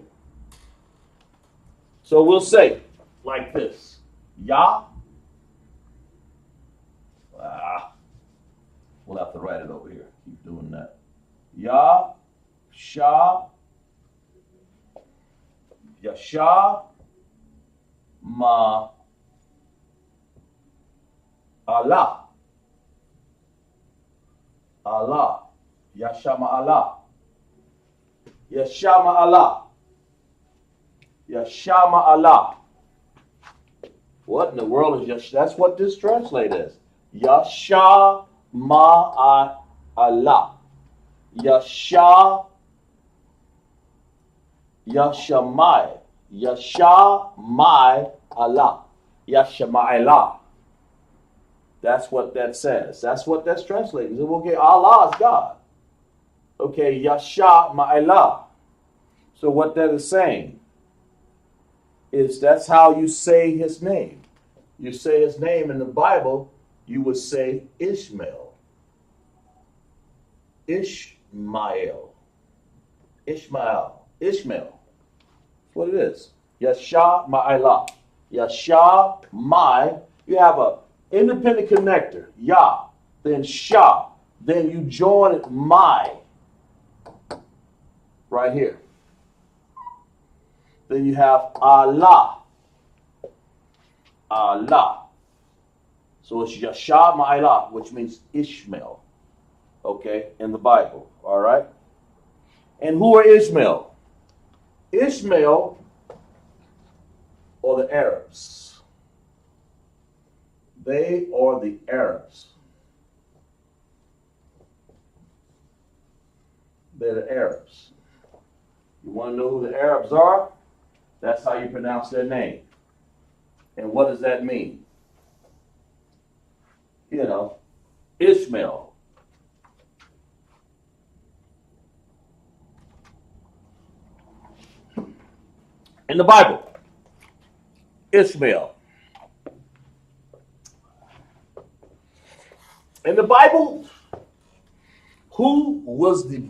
So we'll say like this: Yah. We'll have to write it over here. Keep doing that. Yah, Shah. Yasha ma Allah. Allah. Yasha ma Allah. Yasha ma Allah. Yasha ma Allah. What in the world is Yasha? That's what this translate is. Yasha ma Allah. Yasha Yashamai. Yashamai Allah. Yashamai. That's what that says. That's what that's translated. Okay, Allah is God. Okay, Yashamai. So what that is saying is that's how you say his name. You say his name in the Bible, you would say Ishmael. Ishmael. Ishmael. Ishmael. That's what it is. Yasha Ma'ala. Yasha Mai. You have a independent connector. Yah. Then Shah. Then you join it Mai. Right here. Then you have Allah. Allah. So it's Yasha Ma'ala, which means Ishmael. Okay, in the Bible. All right. And who are Ishmael? Ishmael or the Arabs? They are the Arabs. They're the Arabs. You want to know who the Arabs are? That's how you pronounce their name. And what does that mean? You know, Ishmael. In the Bible, Ishmael. In the Bible, who was the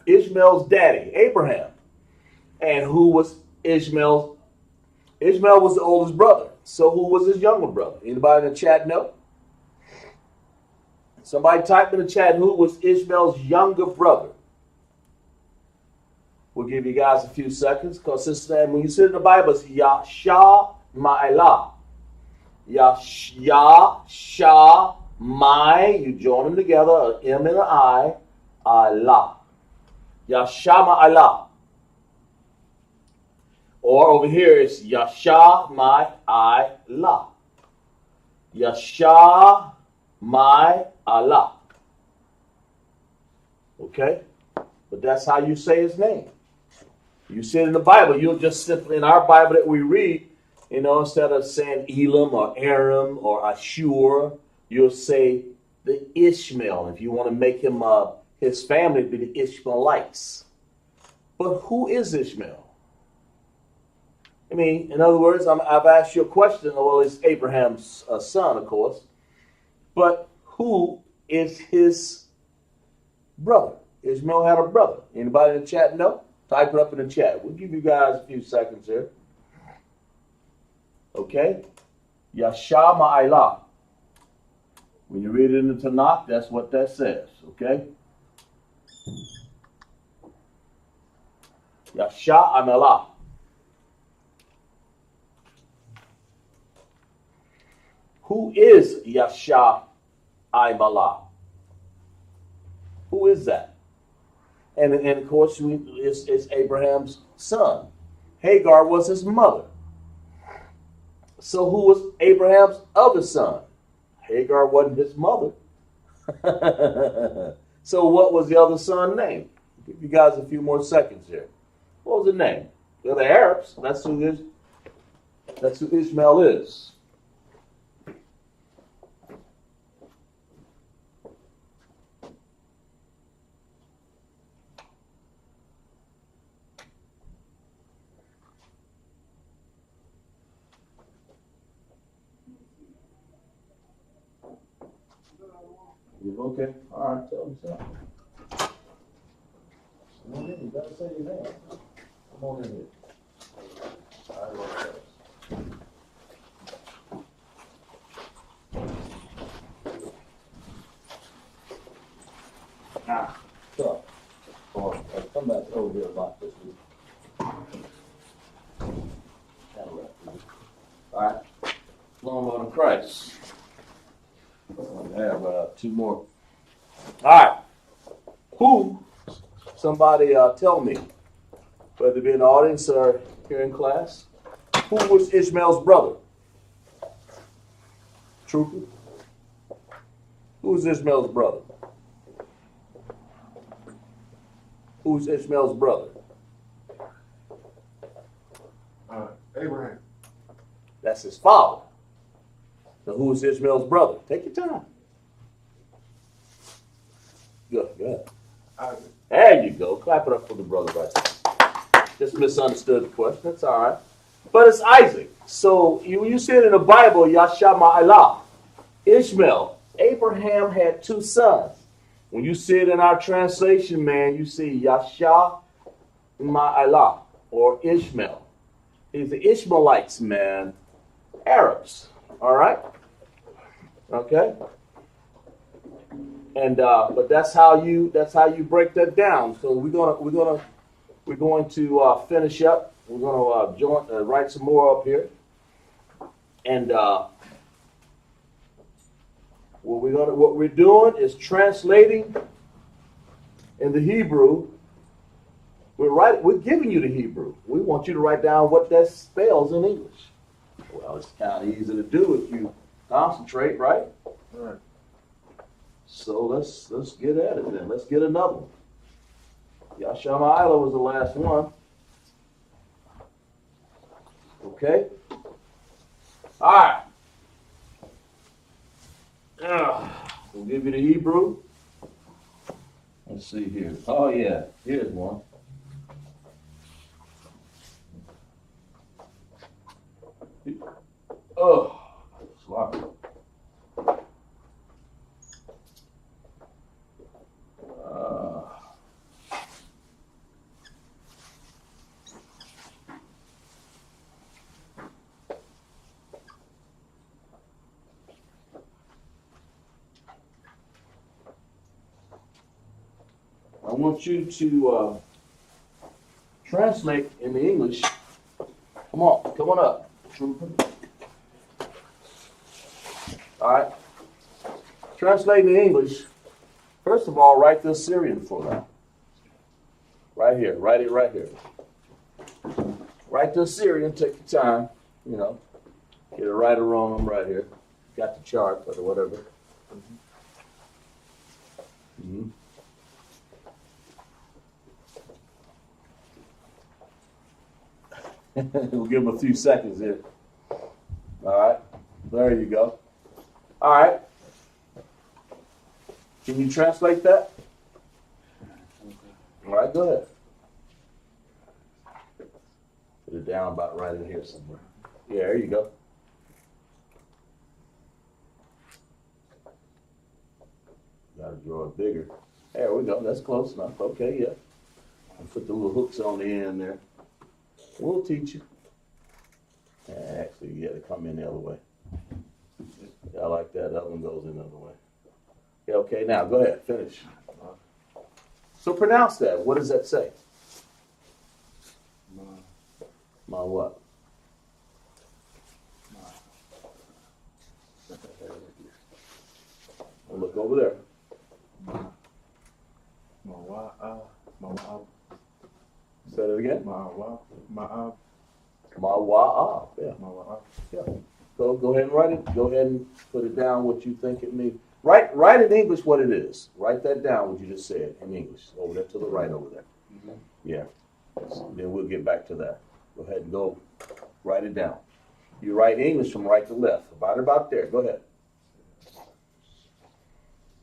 Ishmael's daddy? Abraham. And who was Ishmael's? Ishmael was the oldest brother. So who was his younger brother? Anybody in the chat know? Somebody type in the chat who was Ishmael's younger brother. We'll give you guys a few seconds because this time when you sit in the Bible, it's Yasha Ma'elah. Yasha Mai, you join them together, an M and an I, Allah. Yasha Ma'elah. Or over here it's Yasha Ma'elah. Yasha Ma'elah. Okay? But that's how you say his name. You see it in the Bible. You'll just simply, in our Bible that we read, you know, instead of saying Elam or Aram or Ashur, you'll say the Ishmael. If you want to make him, his family be the Ishmaelites. But who is Ishmael? I mean, in other words, I've asked you a question. Well, it's Abraham's son, of course. But who is his brother? Ishmael had a brother. Anybody in the chat know? Type it up in the chat. We'll give you guys a few seconds here. Okay? Yasha Ma'elah. When you read it in the Tanakh, that's what that says. Okay? Yasha Ma'elah. Who is Yasha Ma'elah? Who is that? And of course, it's Abraham's son. Hagar was his mother. So who was Abraham's other son? Hagar wasn't his mother. So what was the other son's name? I'll give you guys a few more seconds here. What was the name? They're the Arabs. That's who Ishmael is. Okay, all right, tell me something. Come on in, you gotta say your name. Come on in here. All right, what's up? So, or come back over here about this week. All right, long on to Christ. I have two more. All right. Who? Somebody tell me, whether it be in the audience or here in class, who was Ishmael's brother? Trooper? Who was Ishmael's brother? Who's Ishmael's brother? Abraham. That's his father. So who is Ishmael's brother? Take your time. Good. Isaac. There you go. Clap it up for the brother right there. Just misunderstood the question. That's all right. But it's Isaac. So you see it in the Bible, Yasha Ma'elah. Ishmael. Abraham had two sons. When you see it in our translation, man, you see Yasha Ma'elah or Ishmael. He's the Ishmaelites, man. Arabs. All right. Okay. And but that's how you break that down. So we're going to finish up. We're going to write some more up here. And what we're doing is translating in the Hebrew We're giving you the Hebrew. We want you to write down what that spells in English. Well, it's kind of easy to do if you concentrate, right? Right. So let's get at it then. Let's get another one. Yahawadah was the last one. Okay? All right. We'll give you the Hebrew. Let's see here. Oh, yeah. Here's one. Oh, sloppy. I want you to translate in the English. Come on up, trooper. All right. Translate in English. First of all, write the Syrian for them. Right here. Write it right here. Write the Syrian. Take your time. You know, get it right or wrong. I'm right here. Got the chart or whatever. Mm-hmm. We'll give them a few seconds here. All right. There you go. All right. Can you translate that? All right, go ahead. Put it down about right in here somewhere. Yeah, there you go. Got to draw it bigger. There we go. That's close enough. Okay, yeah. And put the little hooks on the end there. We'll teach you. Actually, you got to come in the other way. Yeah, I like that. That one goes in the other way. Yeah, okay, now go ahead. Finish. So pronounce that. What does that say? My what? Well, look over there. Say that again. Ma'awa'ah. Yeah. Yeah. Go ahead and write it. Go ahead and put it down what you think it means. Write in English what it is. Write that down what you just said in English. Over there to the right over there. Mm-hmm. Yeah. So then we'll get back to that. Go ahead and go write it down. You write English from right to left. About there. Go ahead.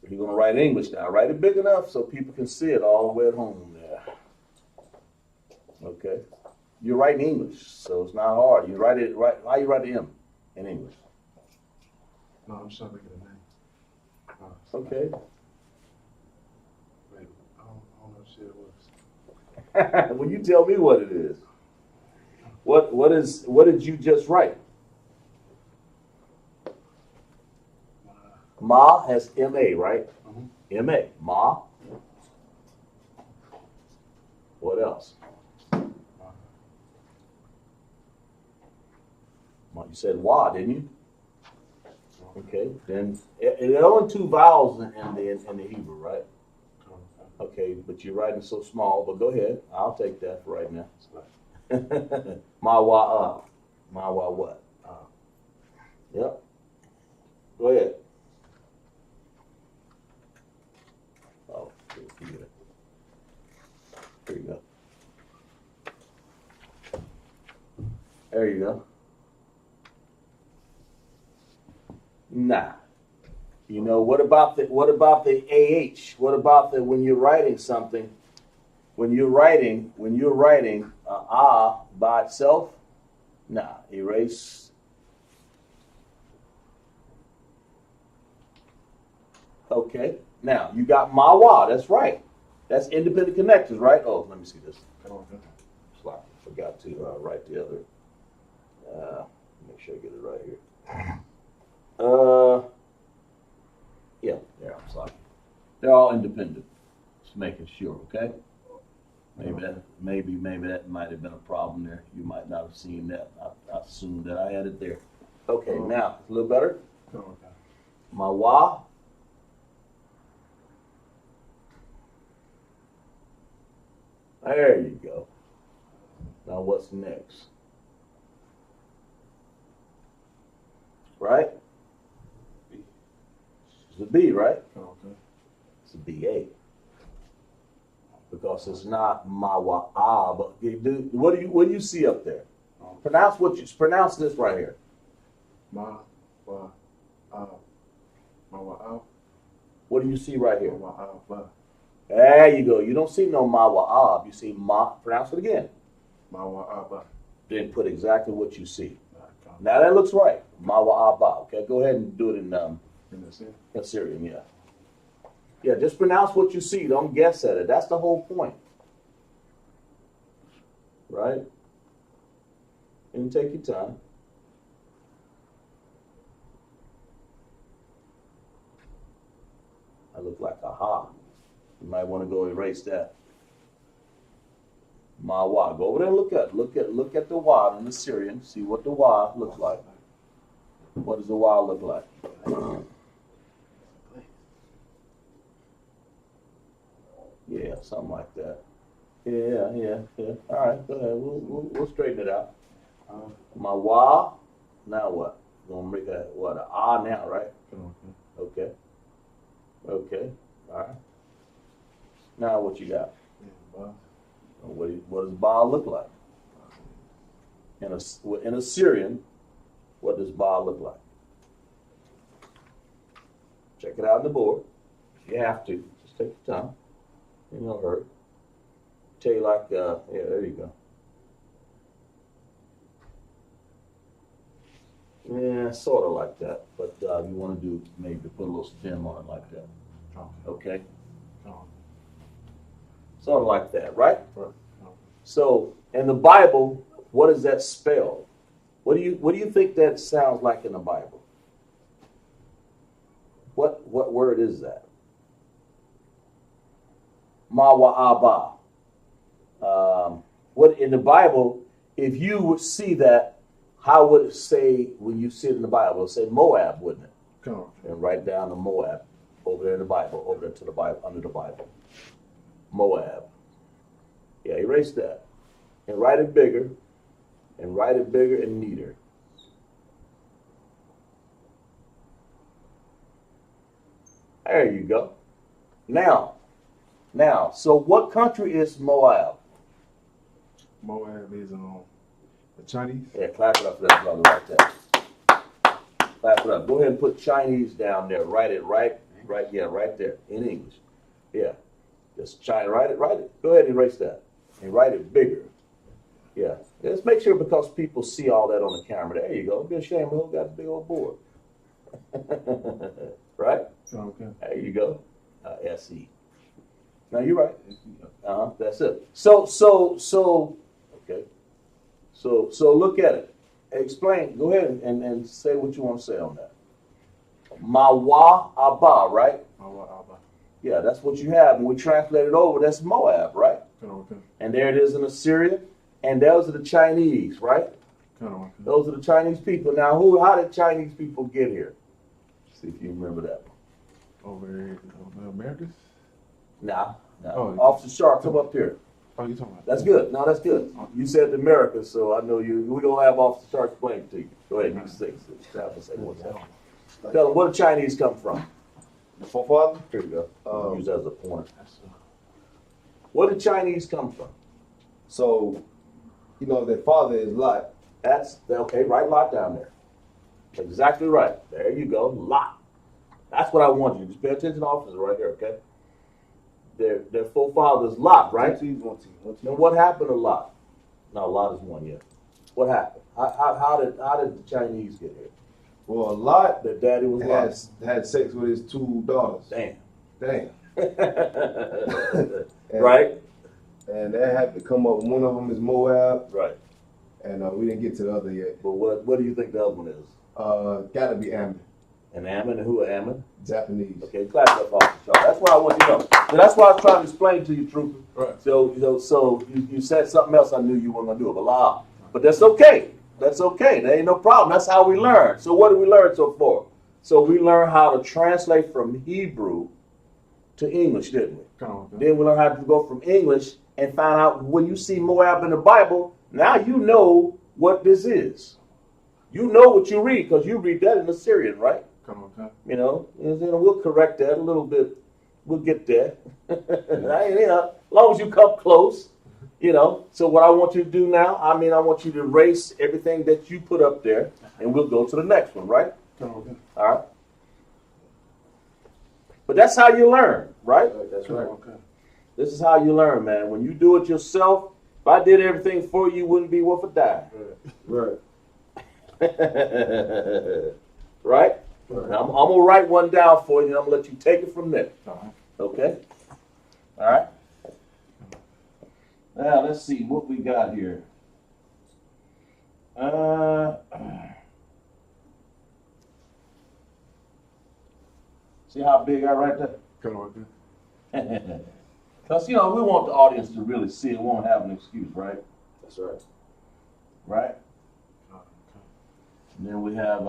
You're going to write English now. Write it big enough so people can see it all the way at home there. Okay. You're writing English, so it's not hard. You write it right. How you write the M in English? No, I'm just trying to get a name. Okay. Wait, I don't know what shit it was. Well, you tell me what it is. What did you just write? Ma has M-A, right? Mm-hmm. M-A. Ma. What else? You said wa, didn't you? Okay. Then there are only two vowels in the Hebrew, right? Okay, but you're writing so small. But go ahead. I'll take that for right now. Ma wa Ma wa what? Yep. Go ahead. Oh, here you go. There you go. Nah. You know, what about the AH? What about the when you're writing something? When you're writing by itself? Nah, erase. Okay. Now, you got mawa, that's right. That's independent connectors, right? Oh, let me see this. Slide. Forgot to write the other. Make sure I get it right here. Yeah, I'm sorry. They're all independent. Just making sure, okay? Maybe that might have been a problem there. You might not have seen that. I assumed that I had it there. Okay, now a little better. Mawa. There you go. Now what's next? Right? It's a B, right? Okay. It's a BA. Because it's not Mawa'ah, but what do you see up there? Pronounce this right here. Ma wa ma wa What do you see right here? ba. There you go. You don't see no Mawa'ah. You see Ma. Pronounce it again. Ma wa ba. Then put exactly what you see. Now that looks right. Mawa'ah. Okay, go ahead and do it in Assyrian, yeah. Yeah, just pronounce what you see. Don't guess at it. That's the whole point. Right? And take your time. I look like a ha. You might want to go erase that. Mawa. Go over there and look at the wa in the Syrian. See what the wa looks like. What does the wa look like? Yeah, something like that. Yeah. All right, go ahead. We'll straighten it out. My wa. Now what? We're gonna make a ah now, right? Okay. All right. Now what you got? What does Baal look like? In Assyrian, what does Baal look like? Check it out on the board. You have to. Just take your time. You know, hurt. Tell you like, yeah, there you go. Yeah, sort of like that. But you want to do maybe put a little stem on it like that. Okay? Sort of like that, right? So, in the Bible, what does that spell? What do you think that sounds like in the Bible? What word is that? Mawa'aba. What in the Bible, if you would see that, how would it say when you see it in the Bible? It would say Moab, wouldn't it? And write down the Moab over there in the Bible, over there to the Bible, under the Bible. Moab. Yeah, erase that. And write it bigger. And write it bigger and neater. There you go. Now, so what country is Moab? Moab is the Chinese. Yeah, clap it up for that brother right there. Clap it up. Go ahead and put Chinese down there. Write it right there in English. Yeah, just China. Write it. Go ahead and erase that and write it bigger. Yeah, let's make sure because people see all that on the camera. There you go. It'd be a shame we got a big old board. Right? Okay. There you go. SE. Now you're right. That's it. So okay. So look at it. Explain. Go ahead and say what you want to say on that. Mawa Abba, right? Mawa Abba. Yeah, that's what you have. When we translate it over, that's Moab, right? Okay. And there it is in Assyria. And those are the Chinese, right? Okay. Those are the Chinese people. Now, how did Chinese people get here? See if you remember that. Over the Americas? Nah. Oh, Officer Shar, come up here. Oh, you talking about? That's good. No, that's good. You said the Americas, so I know you. We're going to have Officer Shar explain it to you. Go ahead, you say what's that. Tell them where the Chinese come from. The forefather? Here we go. Use that as a pointer. Where did Chinese come from? So, their father is Lot. That's okay. Write Lot down there. Exactly right. There you go. Lot. That's what I want you. Just pay attention, officer, right here. Okay. Their forefather's Lot, right? One team. Now, what happened to Lot? No, Lot is one. Yeah. What happened? How did the Chinese get here? Well, Lot, Their daddy was Lot. had sex with his 2 daughters. Damn. And, Right. And that had to come up. One of them is Moab, Right. and we didn't get to the other yet. But what do you think the other one is? Gotta be Ammon, And Ammon, and who are Ammon? Japanese. Okay, clap that off the chart. That's what I want you to know. So that's what I was trying to explain to you, Trooper. Right. So you said something else I knew you weren't gonna do, but that's okay. That's okay. There ain't no problem. That's how we learn. So what did we learn so far? So we learned how to translate from Hebrew to English, didn't we? Okay. Then we learned how to go from English and find out when you see Moab in the Bible, now you know what this is. You know what you read because you read that in Assyrian, right? Come on, come. You know, and then we'll correct that a little bit. We'll get there. You know, as long as you come close, you know. So what I want you to do now, I want you to erase everything that you put up there, and we'll go to the next one, right? Come on, come. All right. But that's how you learn, right? That's Come right. on, come. This is how you learn, man. When you do it yourself, if I did everything for you, you wouldn't be worth a dime. Right. Right? Now, I'm going to write one down for you, and I'm going to let you take it from there. All right. Okay? All right? Now, let's see what we got here. See how big I write that? Come on, come. Because, you know, we want the audience to really see it. We won't have an excuse, right? That's right. Right? Come on, come. And then we have,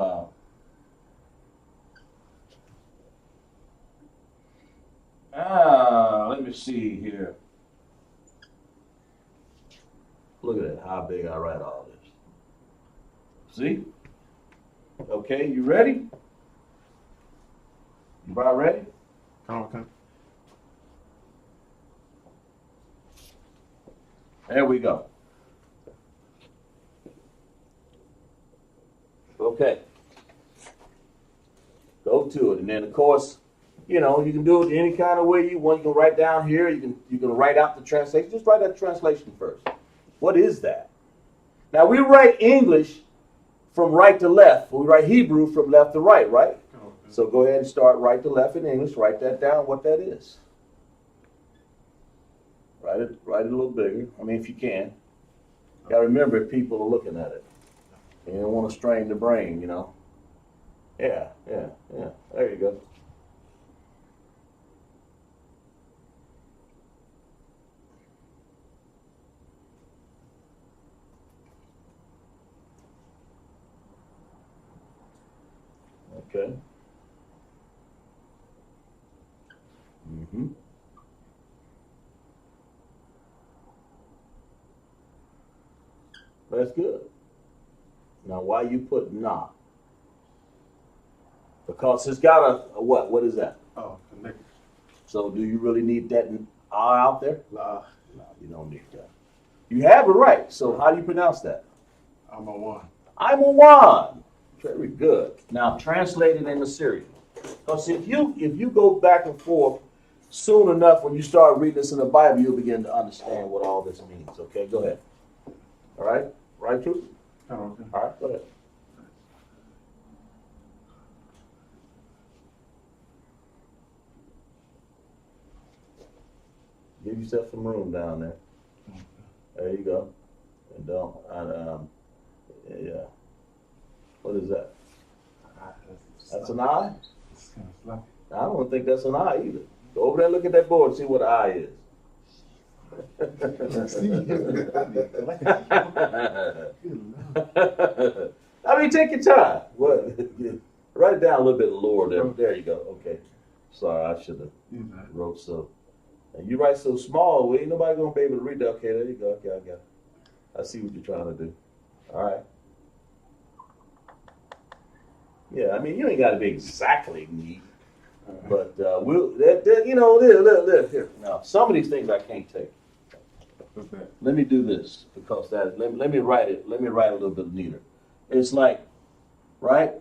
let me see here. Look at that, how big I write all this. See? Okay, you ready? You about ready? Come on, come. There we go. Okay. Go to it. And then, of course, you know, you can do it any kind of way you want. You can write down here. You can write out the translation. Just write that translation first. What is that? Now, we write English from right to left. We write Hebrew from left to right, right? Come on, come. So go ahead and start right to left in English. Write that down, what that is. Write it a little bigger. I mean, if you can. You gotta remember if people are looking at it. And you don't want to strain the brain, you know. Yeah. There you go. Okay. That's good. Now, why you put nah? Because it's got a what? What is that? Oh, connect. So, do you really need that R out there? La. No, you don't need that. You have it right. So, how do you pronounce that? I'm on one. I'm a one. Very good. Now, translate it in Assyrian. Because if you go back and forth, soon enough, when you start reading this in the Bible, you'll begin to understand what all this means. Okay, go ahead. All right? Right, Truth? Come on, come. All right, go ahead. Give yourself some room down there. There you go. And don't, yeah. What is that? That's an eye? It's kind of sloppy. I don't think that's an eye either. Go over there and look at that board and see what an eye is. I mean, take your time. What? Write it down a little bit lower there. There you go. Okay. Sorry, I should have wrote so. And you write so small, well, ain't nobody gonna be able to read that. Okay, there you go. Okay, I got it. I see what you're trying to do. All right. Yeah, I mean, you ain't got to be exactly neat, but we'll, you know, here. Now, some of these things I can't take. What's that? Let me do this because that. Let me write it. Let me write a little bit neater. It's like, right?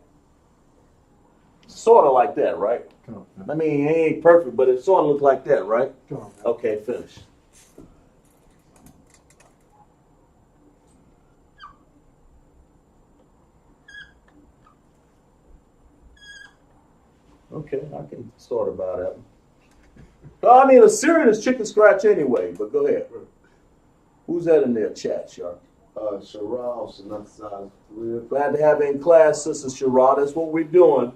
Sort of like that, right? Come on, come. I mean, it ain't perfect, but it sort of looks like that, right? Come on. Okay, finish. Okay, I can sort about that. Well, I mean, Assyrian is chicken scratch anyway, but go ahead. Who's that in there, chat, Sharp? Sharal, Shanatha, real. Glad to have you in class, Sister Shara. That's what we're doing.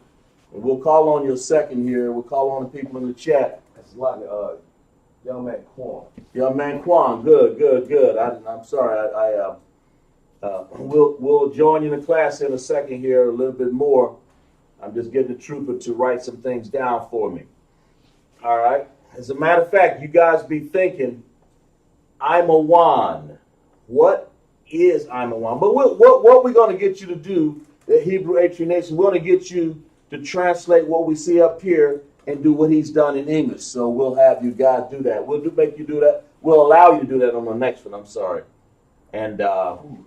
And we'll call on you a second here. We'll call on the people in the chat. That's like young man Quan. Young man Quan, good. I'm sorry. We'll join you in the class in a second here, a little bit more. I'm just getting the trooper to write some things down for me. All right. As a matter of fact, you guys be thinking, Imawan. What is Imawan? But what we're going to get you to do, the Hebrew A3 Nation, we're going to get you to translate what we see up here and do what he's done in English. So we'll have you guys do that. Make you do that. We'll allow you to do that on the next one. I'm sorry. And all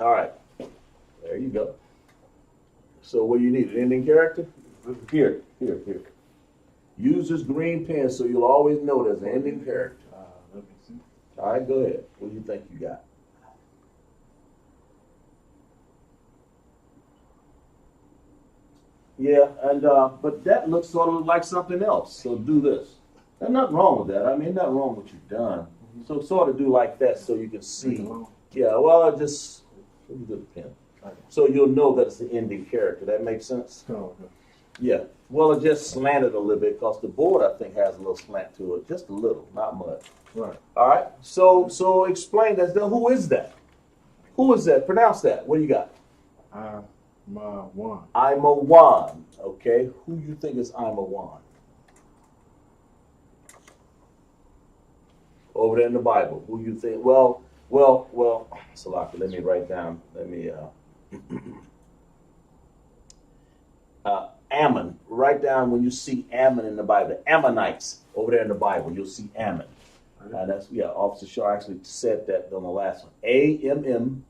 right, there you go. So what do you need? An ending character? Here. Use this green pen so you'll always know there's an ending character. Let me see. All right, go ahead. What do you think you got? Yeah, and but that looks sort of like something else. So do this. There's nothing wrong with that. I mean, nothing wrong with what you've done. So sort of do like that so you can see. Yeah, well, just let me do the pen. So you'll know that it's the ending character. That makes sense? Yeah. Well, it just slanted a little bit because the board, I think, has a little slant to it. Just a little, not much. Right. All right. So explain that. Who is that? Who is that? Pronounce that. What do you got? Imawan. Imawan. Okay. Who you think is Imawan? Over there in the Bible. Who you think? Well. Salaki, let me write down. Let me. Ammon. Write down when you see Ammon in the Bible. The Ammonites over there in the Bible. You'll see Ammon. That's Officer Shar actually said that on the last one. Ammon.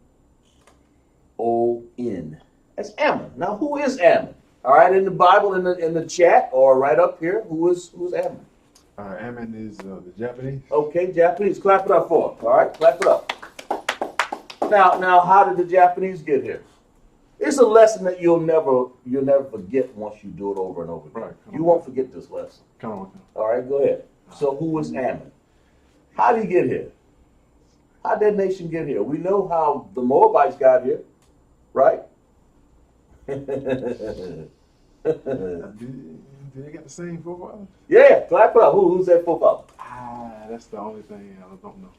That's Ammon. Now, who is Ammon? All right, in the Bible, in the chat, or right up here, who's Ammon? Ammon is the Japanese. Okay, Japanese. Clap it up for him. All right, clap it up. Now, how did the Japanese get here? It's a lesson that you'll never forget once you do it over and over again. Right, you won't forget this lesson. Come on. All right, go ahead. So, who was Ammon? How did he get here? How did that nation get here? We know how the Moabites got here, right? Did they got the same forefathers? Yeah, clap it up. Who's that forefather? That's the only thing I don't know.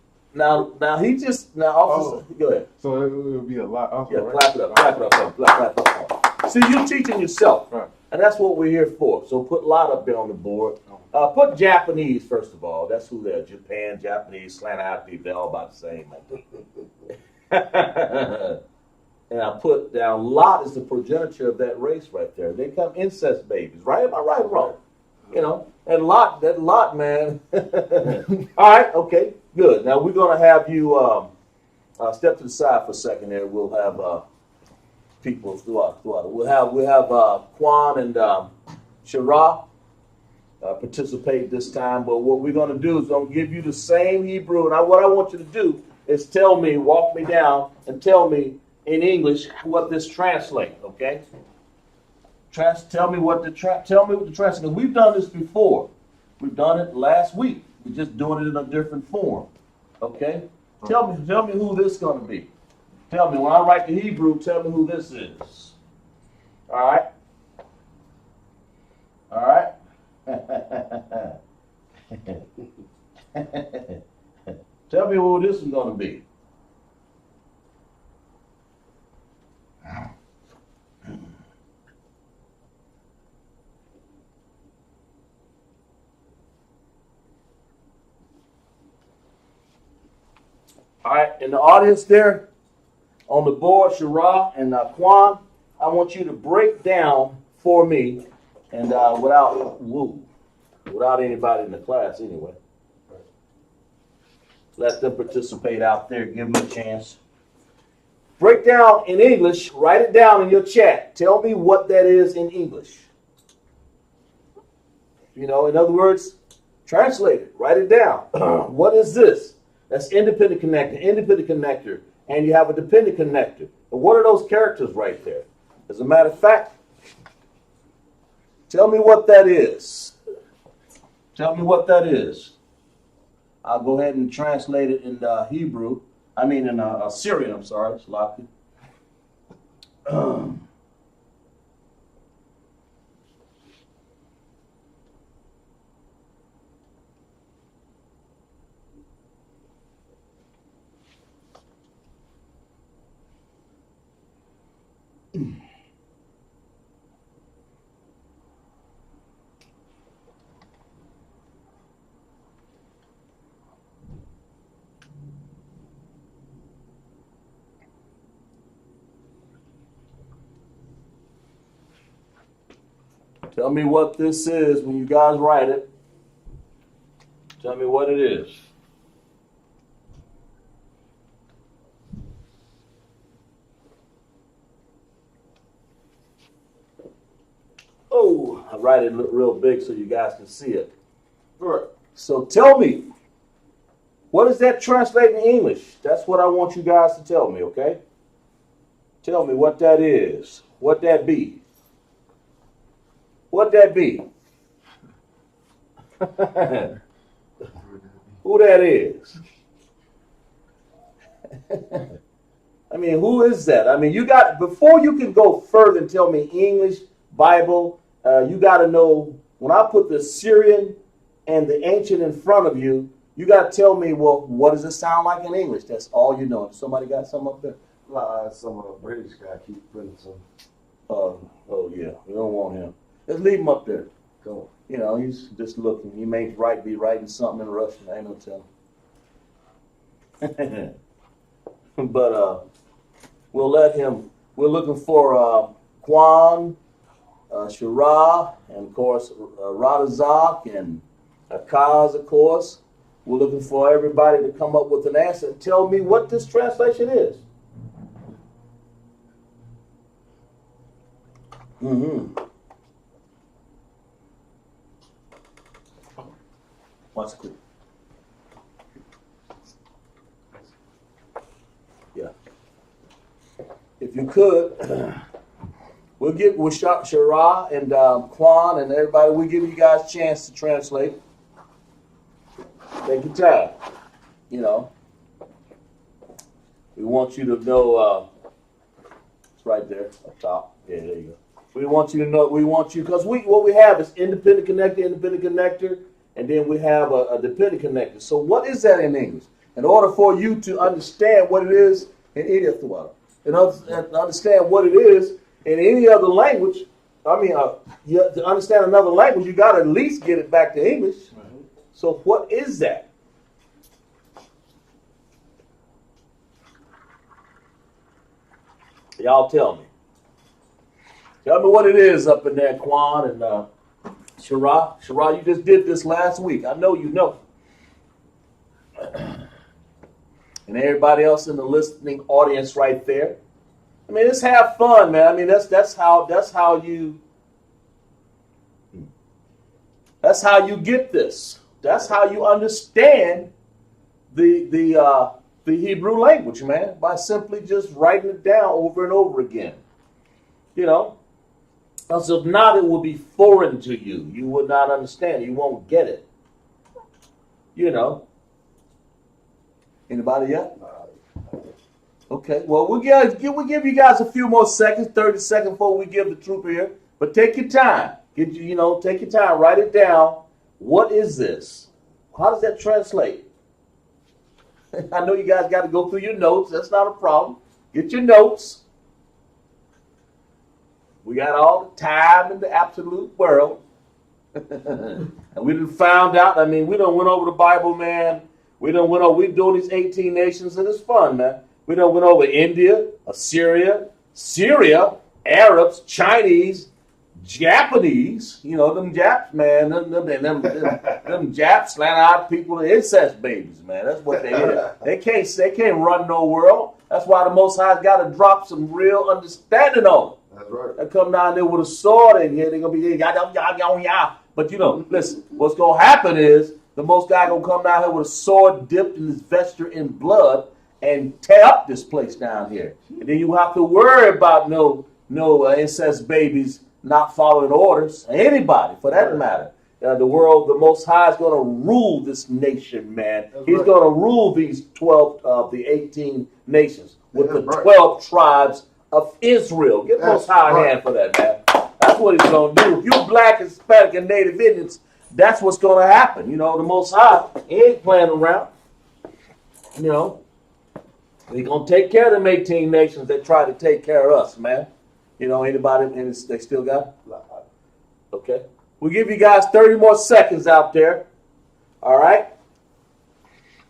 Now he just officer. Go ahead. So it would be a lot. Also, Yeah, right? clap it up. Clap it up. Clap it up. See, you're teaching yourself, Right. and that's what we're here for. So put a lot up there on the board. Put Japanese first of all. That's who they're. Japan, Japanese, slant-eyed people. They're all about the same. And I put down Lot is the progenitor of that race right there. They come incest babies, right? Am I right or wrong? You know, and that Lot, man. All right, okay, good. Now we're gonna have you step to the side for a second there. We'll have people throughout. We'll have Quan and Shara participate this time. But what we're gonna do is gonna give you the same Hebrew. And what I want you to do is walk me down, and tell me in English what this translates. Okay. Tell me what the translation. We've done this before. We've done it last week. We're just doing it in a different form. Okay? Tell me who this is going to be. Tell me when I write the Hebrew. Tell me who this is. All right. All right. Tell me who this is going to be. All right, in the audience there, on the board, Shara and Quan, I want you to break down for me, and without anybody in the class anyway. Let them participate out there. Give them a chance. Break down in English. Write it down in your chat. Tell me what that is in English. You know, in other words, translate it. Write it down. What is this? That's independent connector, and you have a dependent connector. And what are those characters right there? As a matter of fact, tell me what that is. Tell me what that is. I'll go ahead and translate it in Hebrew. I mean in Syrian, I'm sorry. Salaki. Tell me what this is when you guys write it. Tell me what it is. Oh, I write it real big so you guys can see it. All right. So tell me, what does that translate in English? That's what I want you guys to tell me, okay? Tell me what that is. What that be? What that be? Who that is? I mean, who is that? I mean, you got, before you can go further and tell me English, Bible, you got to know, when I put the Syrian and the ancient in front of you, you got to tell me, well, what does it sound like in English? That's all you know. Somebody got something up there? Some British guy keep putting some. Oh, yeah. We don't want him. Let's leave him up there. Go. You know, he's just looking. He may be writing something in Russian. I ain't no telling. But we'll let him. We're looking for Quan, Shara, and of course Radazak and Akaz, of course. We're looking for everybody to come up with an answer and tell me what this translation is. Mm-hmm. What's cool? Yeah. If you could, we'll get with Shara and Quan and everybody. We'll give you guys a chance to translate. Take your time. You know, we want you to know. It's right there up top. Yeah, there you go. We want you to know. We want you because what we have is independent connector, and then we have a dependent connector. So what is that in English? In order for you to understand what it is in any other, understand what it is in any other language, to understand another language, you got to at least get it back to English. Mm-hmm. So what is that? Y'all tell me. Tell me what it is up in there, Quan and Shara. Shara, you just did this last week. I know you know. And everybody else in the listening audience right there. I mean, let's have fun, man. I mean, that's how you get this. That's how you understand the Hebrew language, man, by simply just writing it down over and over again. You know, because if not, it will be foreign to you. You would not understand. You won't get it. You know. Anybody yet? Okay. Well, we'll give you guys a few more seconds, 30 seconds before we give the troop here. But take your time. Take your time. Write it down. What is this? How does that translate? I know you guys got to go through your notes. That's not a problem. Get your notes. We got all the time in the absolute world. And we done found out. I mean, we done went over the Bible, man. We're doing these 18 nations, and it's fun, man. We done went over India, Assyria, Syria, Arabs, Chinese, Japanese. You know, them Japs, man. Them Japs land out people, incest babies, man. That's what they are. They can't run no world. That's why the Most High's got to drop some real understanding on them. That's right. They come down there with a sword in here. They're going to be, yah. But, listen, what's going to happen is the Most High going to come down here with a sword dipped in his vesture in blood and tear up this place down here. And then you have to worry about no incest babies not following orders. Anybody, for that matter. The Most High is going to rule this nation, man. He's going to rule these 12 of the 18 nations with the 12 tribes of Israel. Get Most High a hand for that, man. That's what he's going to do. If you black, Hispanic, and Native Indians, that's what's going to happen. The Most High, he ain't playing around. He's going to take care of them 18 nations that try to take care of us, man. Anybody, and they still got it? Okay. We'll give you guys 30 more seconds out there. All right?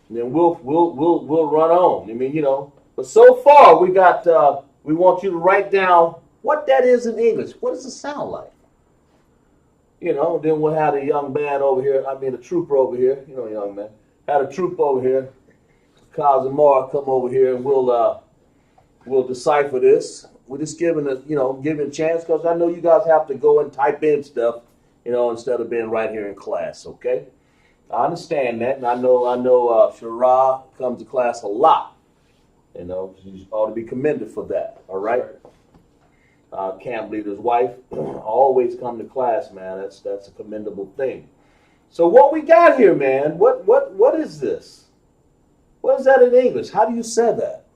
And then we'll run on. But so far we got we want you to write down what that is in English. What does it sound like? You know, then we'll have a young man over here, I mean a trooper over here, you know, young man. Had a troop over here, Kazamar come over here and we'll decipher this. We're just giving a chance because I know you guys have to go and type in stuff, you know, instead of being right here in class, okay? I understand that, and I know Shara comes to class a lot. You know, she ought to be commended for that, all right? Camp leader's wife always come to class, man. That's a commendable thing. So what we got here, man? What is this? What is that in English? How do you say that?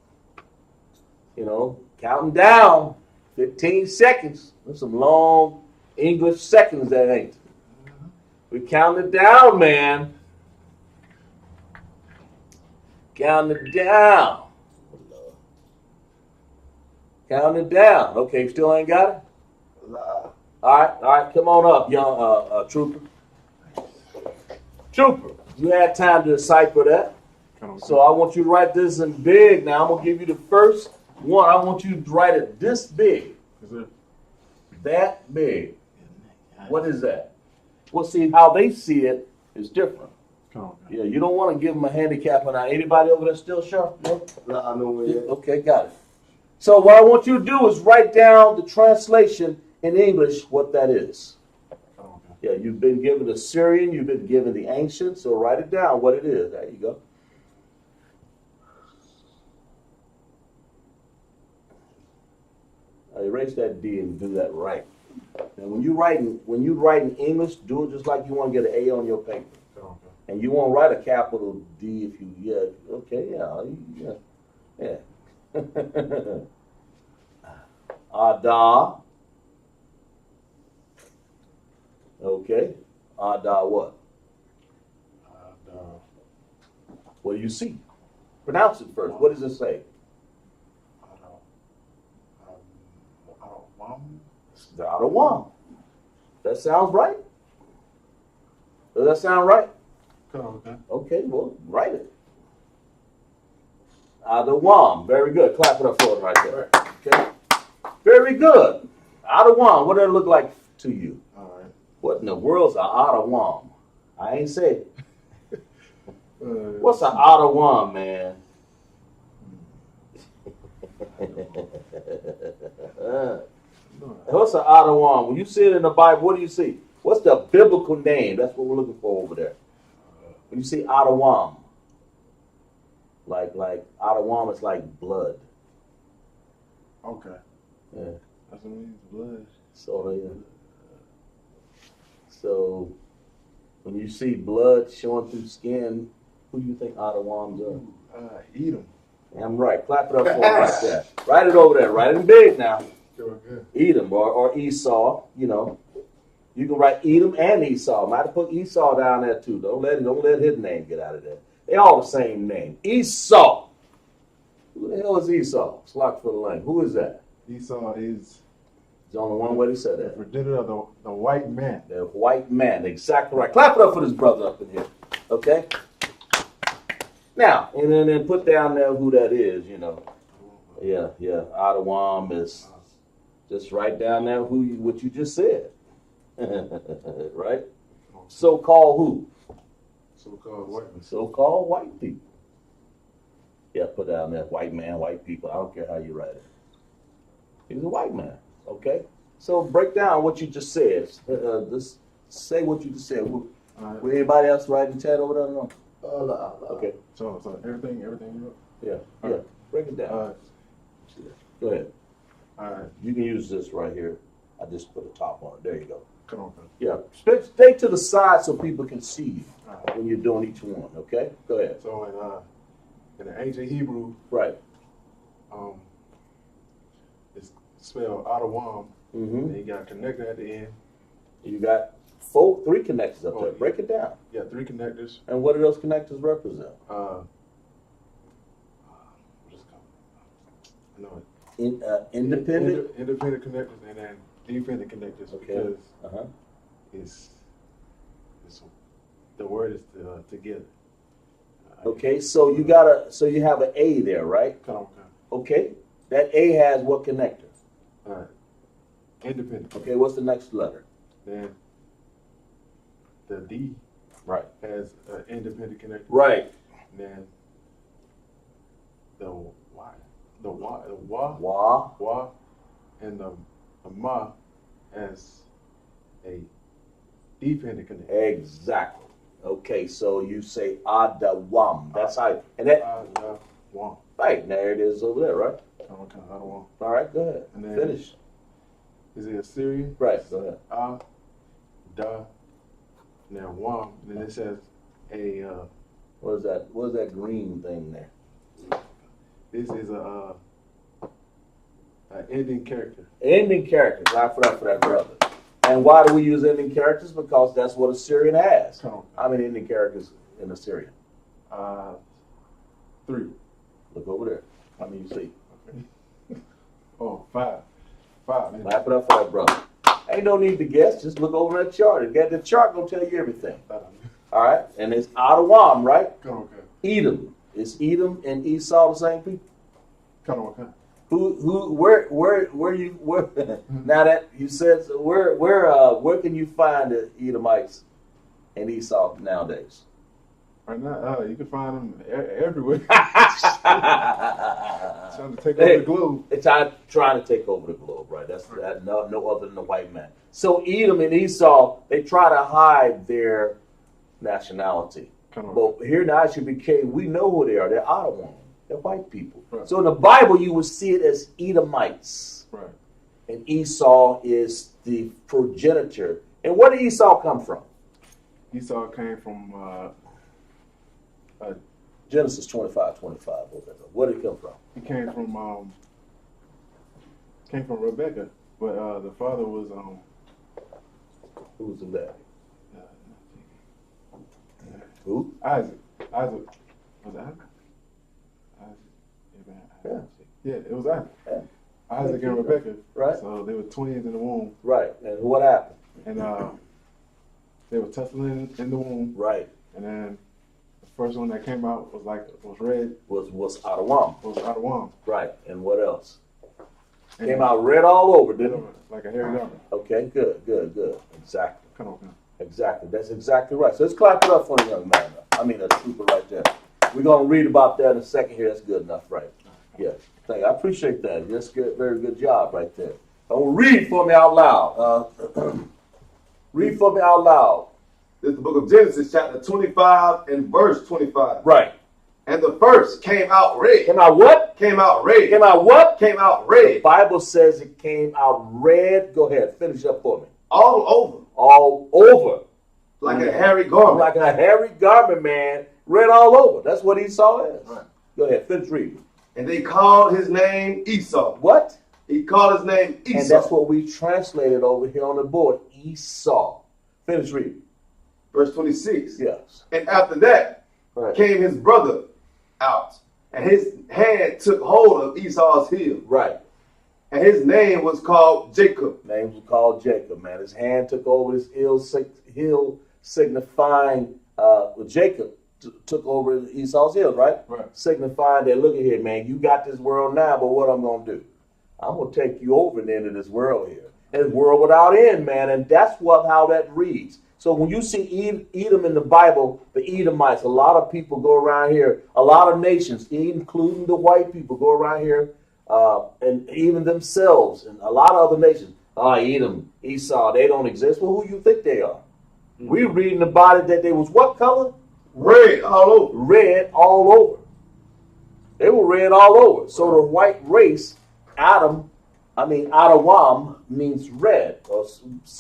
You know, counting down 15 seconds. That's some long English seconds, that ain't. We counting it down, man. Counting it down. Counting it down. Okay, still ain't got it? All right, come on up, young trooper. Trooper, you had time to decipher that. So I want you to write this in big now. I'm going to give you the first one. I want you to write it this big. That big. What is that? Well, see, how they see it is different. Yeah, you don't want to give them a handicap. Now, anybody over there still sharp? No? Nah, no way. Okay, got it. So what I want you to do is write down the translation in English, what that is. Yeah, you've been given the Syrian, you've been given the ancient, so write it down what it is. There you go. Erase that D and do that right. And when you write in English, do it just like you want to get an A on your paper. And you won't write a capital D if you yeah. Ada. Okay. Ada what? What do you see? Pronounce it first. What does it say? Adawam. That sounds right. Does that sound right? Okay, well, write it. Adawam. Very good. Clap it up for it right there. Okay. Very good. Adawam. What does it look like to you? All right. What in the world's an Adawam? I ain't say it. What's an Adawam, man? What's an Adawam? When you see it in the Bible, what do you see? What's the biblical name? That's what we're looking for over there. When you see Adawam, like Adawam is like blood. Okay. Yeah. That's what it means, blood. So when you see blood showing through skin, who do you think Adawams are? Eat them. I'm right. Clap it up for it right there. Write it over there. Write it in big now. Good. Edom or Esau, you know. You can write Edom and Esau. Might have put Esau down there too. Don't let his name get out of there. They all the same name. Esau. Who the hell is Esau? It's locked for the lane. Who is that? Esau is There's only one way to say the that. progenitor of the white man. The white man. Exactly right. Clap it up for this brother up in here. Okay? Now, and then put down there who that is, you know. Yeah. Adawam is just right down there what you just said. Right? So-called who? So-called white man. So-called white people. Yeah, put down there white man, white people. I don't care how you write it. He's a white man. Okay? So break down what you just said. Just say what you just said. Will anybody else write in chat over there? No? Okay. So everything you wrote? Yeah. Break it down. Go ahead. All right. You can use this right here. I just put a top on it. There you go. Come on. Yeah. Stay to the side so people can see you when you're doing each one. Okay? Go ahead. So in the ancient Hebrew, Right. it's spelled Adawam. Mm-hmm. And you got a connector at the end. You got three connectors up there. Break it down. Yeah, 3 connectors. And what do those connectors represent? Independent. Independent connectors and then dependent connectors. Okay. Because it's the word is together. Okay, so you have an A there, right? Come on. Okay. That A has what connector? All right. Independent. Okay, what's the next letter? Then the D Right. has an independent connector. Right. And then the Y, the Y, the Wa, Wah. Wa, and the Ma has a dependent connector. Exactly. Okay, so you say Adawam. That's how. And that. Wa. Right. There it is over there. Right. I don't want. All right. Go ahead. And then Finish. Is it Assyrian? Right. Go ahead. Da, and then Wam. And then it says a. What is that? What is that green thing there? This is a ending character. Ending characters. Right for that, brother. And why do we use ending characters? Because that's what Assyrian has. Come on. How many ending characters in Assyrian? 3. Look over there. How many you see? Okay. Oh, 5. 5. Man. Clap it up for that brother. Ain't no need to guess. Just look over that chart. The chart gonna tell you everything. All right. And it's Adawam, right? Come on, Edom. Is Edom and Esau the same people? Come on. Where now that you said, where can you find the Edomites and Esau nowadays? Right now, you can find them everywhere. Trying to take over the globe. It's trying to take over the globe, right? That's no other than the white man. So Edom and Esau, they try to hide their nationality. But here in Isupk, we know who they are. They're Ottawa. They're white people. Right. So in the Bible, you would see it as Edomites. Right. And Esau is the progenitor. And where did Esau come from? Esau came from Genesis 25:25. Where did he come from? He came from Rebecca, but the father was Who was the daddy? Who? Isaac. Was it Isaac? Yeah. Yeah, it was Isaac. Yeah. Isaac and Rebecca. Right. So they were twins in the womb. Right. And what happened? And they were tussling in the womb. Right. And then the first one that came out was red. Was Adawam. Was Adawam. Right. And what else? Came out red all over, didn't it? Like a hairy garment. Okay, good. Exactly. Come on. Exactly. That's exactly right. So let's clap it up for the young man. I mean, a trooper right there. We're going to read about that in a second here. That's good enough, right? Yeah. Thank you. I appreciate that. That's good. Very good job right there. Read for me out loud. Read for me out loud. This is the book of Genesis, chapter 25 and verse 25. Right. And the first came out red. Came out what? Came out red. Came out what? Came out The red. Bible says it came out red. Go ahead. Finish up for me. All over. All over. Like a hairy garment. Like a hairy garment, man. Red all over. That's what Esau is. Right. Go ahead. Finish reading. And they called his name Esau. What? He called his name Esau. And that's what we translated over here on the board. Esau. Finish reading. Verse 26. Yes. And after that Right. came his brother out. And his hand took hold of Esau's heel. Right. And his name was called Jacob. Names were called Jacob, man. His hand took over his heel, signifying Jacob took over Esau's heel, right? Right. Signifying that, look at here, man, you got this world now, but what I'm going to do? I'm going to take you over the end of this world here. And this world without end, man. And that's how that reads. So when you see Edom in the Bible, the Edomites, a lot of people go around here, a lot of nations, including the white people, go around here, and even themselves, and a lot of other nations. Edom, Esau, they don't exist. Well, who you think they are? Mm-hmm. We're reading about it that they was what color? Red all over. Red all over. They were red all over. So the white race, Adawam means red. Or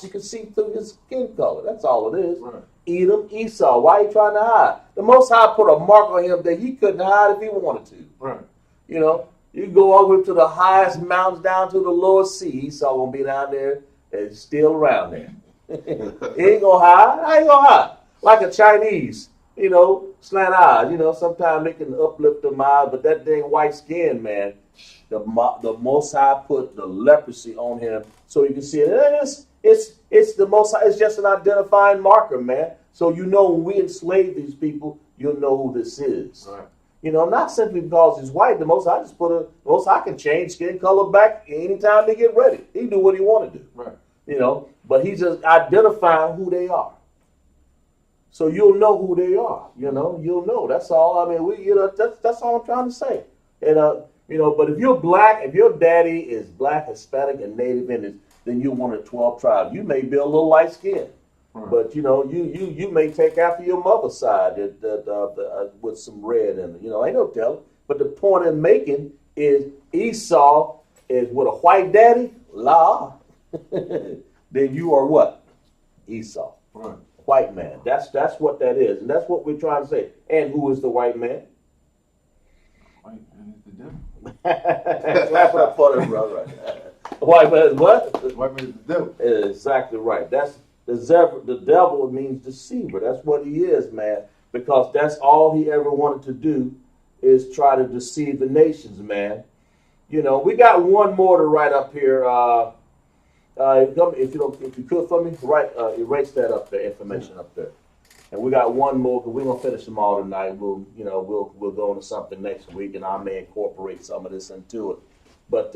you can see through his skin color. That's all it is. Right. Edom, Esau. Why are you trying to hide? The Most High put a mark on him that he couldn't hide if he wanted to. Right. You know, you go all the way to the highest mountains down to the lowest sea. Esau gonna be down there and still around there. He ain't gonna hide. I ain't gonna hide. Like a Chinese, slant eyes. Sometimes they can uplift them eyes, but that dang white skin, man, the Most High put the leprosy on him so you can see it. It's the Most High. It's just an identifying marker, man. So when we enslave these people, you'll know who this is. Right. Not simply because he's white. The Most High Most High can change skin color back anytime they get ready. He do what he want to do. Right. But he's just identifying who they are. So you'll know who they are. You know, you'll know. That's all. I mean, that's all I'm trying to say. And but if you're black, if your daddy is black, Hispanic, and Native Indian, then you're one of the 12 tribes. You may be a little light skinned, but you may take after your mother's side with some red in it. Ain't no telling. But the point I'm making is Esau is with a white daddy, la. Then you are what? Esau. Right. White man. That's what that is. And that's what we're trying to say. And who is the white man? White man is the devil. Clap it up for them, brother. White man is what? White man is the devil. Exactly right. That's the devil means deceiver. That's what he is, man. Because that's all he ever wanted to do is try to deceive the nations, man. We got one more to write up here. If you could for me, erase that up there, information up there. And we got one more because we're gonna finish them all tonight. We'll go into something next week, and I may incorporate some of this into it. But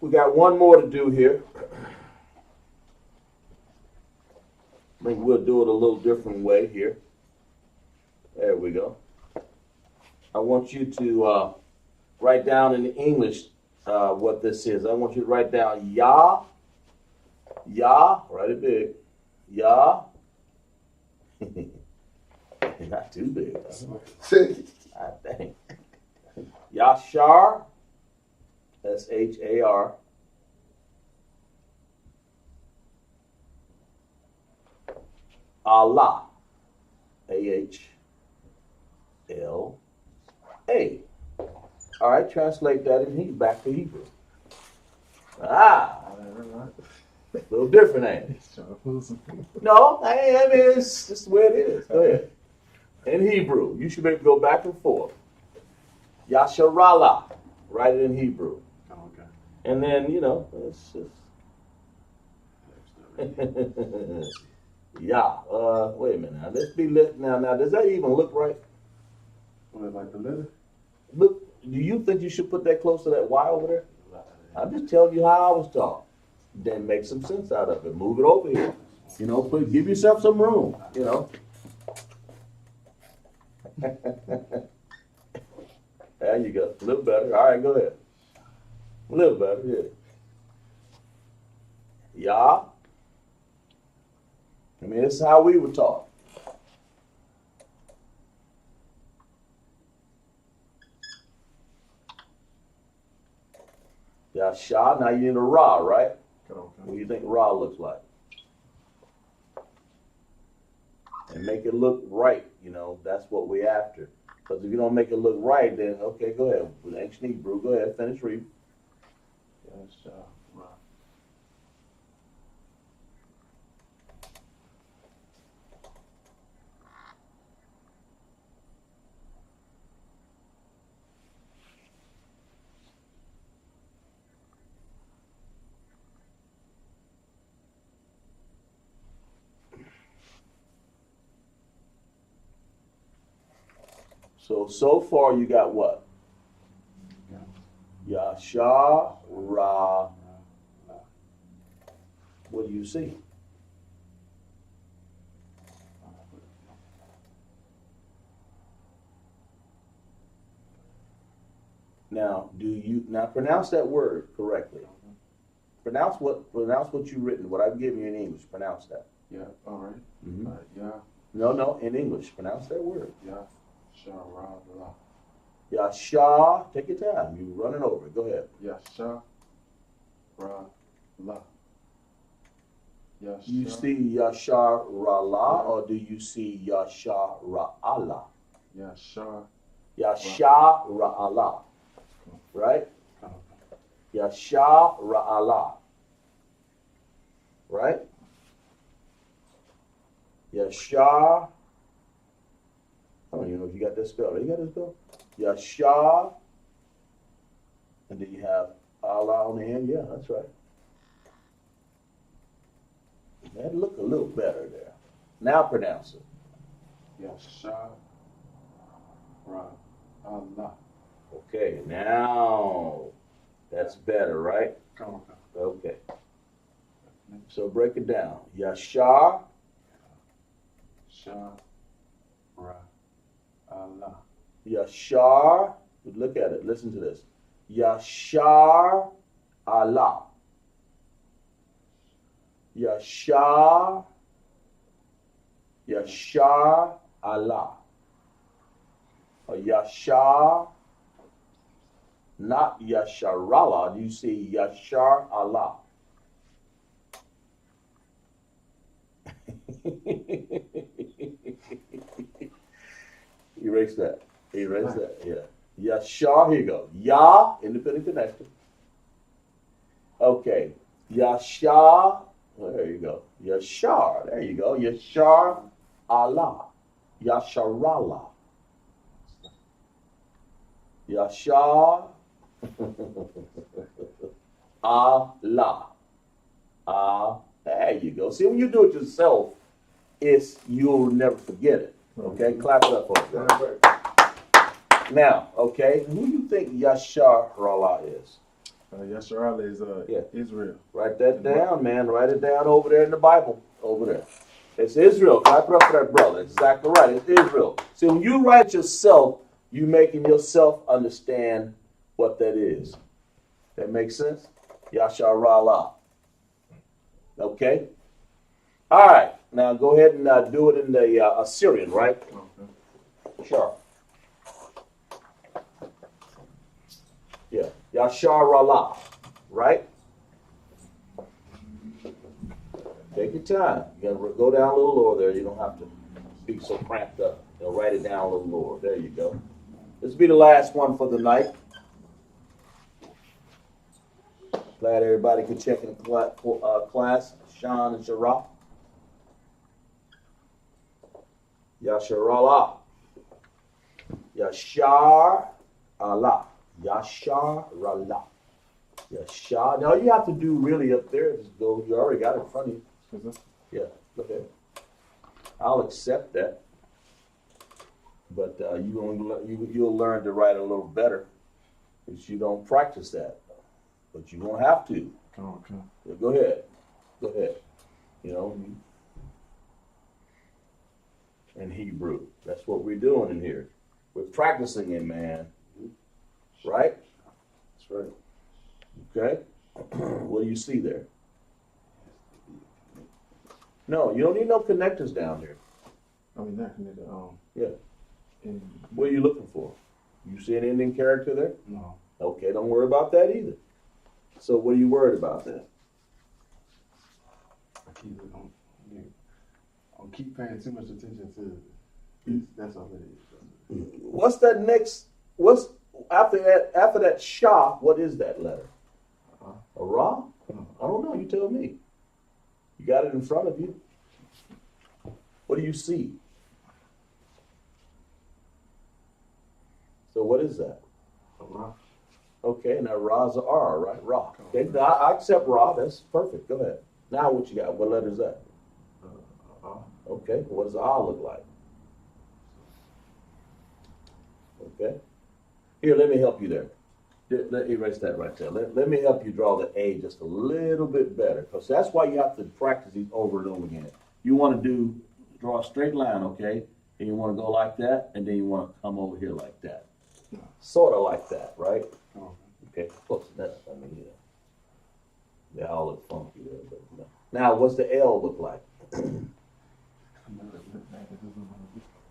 we got one more to do here. Maybe we'll do it a little different way here. There we go. I want you to write down in English what this is. I want you to write down Yah. Yah, write it big. Yah. Not too big. I think. Yashar. Shar. Allah. AHLA. All right, translate that in back to Hebrew. A little different, ain't it? No, I mean, it's just the way it is. Go ahead. In Hebrew, you should be able to go back and forth. Yasharallah, write it in Hebrew. Okay. And then, it's just... Yeah. Wait a minute. Now, let's be lit. Now, does that even look right? What, like the letter? Look, do you think you should put that close to that Y over there? I'm just telling you how I was taught. Then make some sense out of it. Move it over here. Give yourself some room. There you go. A little better. All right, go ahead. A little better. Yeah. Yeah. I mean, this is how we were taught. Yasha, now you need a Ra, right? Okay. What do you think Ra looks like? And make it look right, that's what we're after. Because if you don't make it look right, then, okay, go ahead. With ancient Hebrew, go ahead, finish reading. Yes, right. So far you got what? Yasha, Ra. What do you see? Now, pronounce that word correctly? Pronounce what you've written, what I've given you in English. Pronounce that. Yeah, all right. Mm-hmm. Yeah. No, in English. Pronounce that word. Yeah. Shar Ban Yahawadah. Yasha, take your time. You're running over it. Go ahead. Yasha Ra La. You see Yashar Ra'ala, or do you see Yashar Ra'ala? Yashar. Yashar Ra'ala. Right? Yashar Ra'ala. Right? Yashar. I don't even know if you got that spelled. You got that spelled? Yashar. And then you have Allah on the end. Yeah, that's right. That look a little better there. Now pronounce it. Yashar Ra Allah. Okay, now that's better, right? Come on. Okay. So break it down. Yashar. Shar Ra Allah. Yashar. Look at it. Listen to this. Yashar Allah. Yashar. Yashar Allah. Or Yashar. Not Yasharallah. You see Yashar Allah. Erase that. Erase that. Yeah. Yashar. Here you go. Yah. Independent connection. Okay. Yashar. There you go. Yashar. There you go. Yashar Allah. Yasharallah. Yashar Allah. There you go. See, when you do it yourself, you'll never forget it. Okay, clap it up for it. Now, okay, who do you think Yashar Allah is? Yashar Allah is Israel. Write that down, man. Write it down over there in the Bible. Over there. It's Israel. Clap it up for that brother. Exactly right. It's Israel. See, when you write yourself, you making yourself understand what that is. That makes sense? Yashar Allah. Okay? All right. Now go ahead and do it in the Assyrian, right? Okay. Sure. Yeah. Yashar Allah. Right? Take your time. You gotta go down a little lower there. You don't have to be so cramped up. Write it down a little lower. There you go. This will be the last one for the night. Glad everybody could check in class. Sean and Shara. Yashar Allah. Yashar Allah. Yashar Allah. Yashar. Now you have to do really up there is go. You already got it in front of you. Yeah, go ahead. I'll accept that. But you'll learn to write a little better because you don't practice that. But you won't have to. Okay. Yeah, go ahead. Go ahead. You know, in Hebrew. That's what we're doing in here. We're practicing it, man. Right? That's right. Okay? What do you see there? No, you don't need no connectors down here. I mean, not connected. Yeah. What are you looking for? You see an ending character there? No. Okay, don't worry about that either. So what are you worried about then? I'll keep paying too much attention to this. That's all it is. What's that next? What's after that Shah? What is that letter? A Ra? I don't know. You tell me. You got it in front of you. What do you see? So what is that? Ra. Okay, now Ra's a R, right? Ra. Okay, now I accept Ra. That's perfect. Go ahead. Now what you got? What letter is that? Okay, what does A look like? Okay. Here, let me help you there. Let erase that right there. Let me help you draw the A just a little bit better, because that's why you have to practice these over and over again. You want to draw a straight line, okay? And you want to go like that, and then you want to come over here like that. Sort of like that, right? Okay, close enough. I mean, they all look funky there, but no. Now, what's the L look like?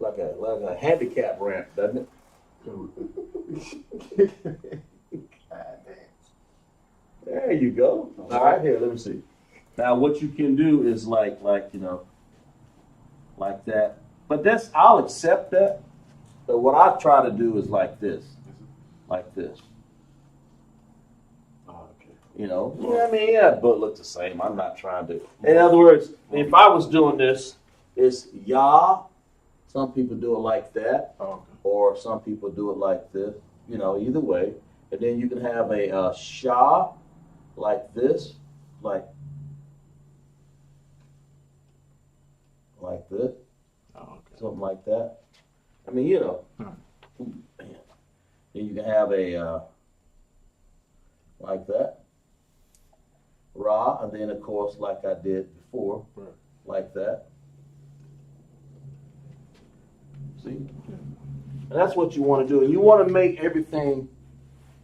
like a handicap ramp, doesn't it? There you go. All right, here, let me see. Now, what you can do is like that. But I'll accept that. But what I try to do is like this. Like this. You know, yeah, I mean, yeah, but look the same. I'm not trying to. In other words, if I was doing this, it's Yah. Some people do it like that, or some people do it like this. You know, either way. And then you can have a Shah like this, like this, something like that. I mean, you know. Then you can have a like that. Ra, and then of course, like I did before, Right. like that. See? And that's what you want to do. And you want to make everything,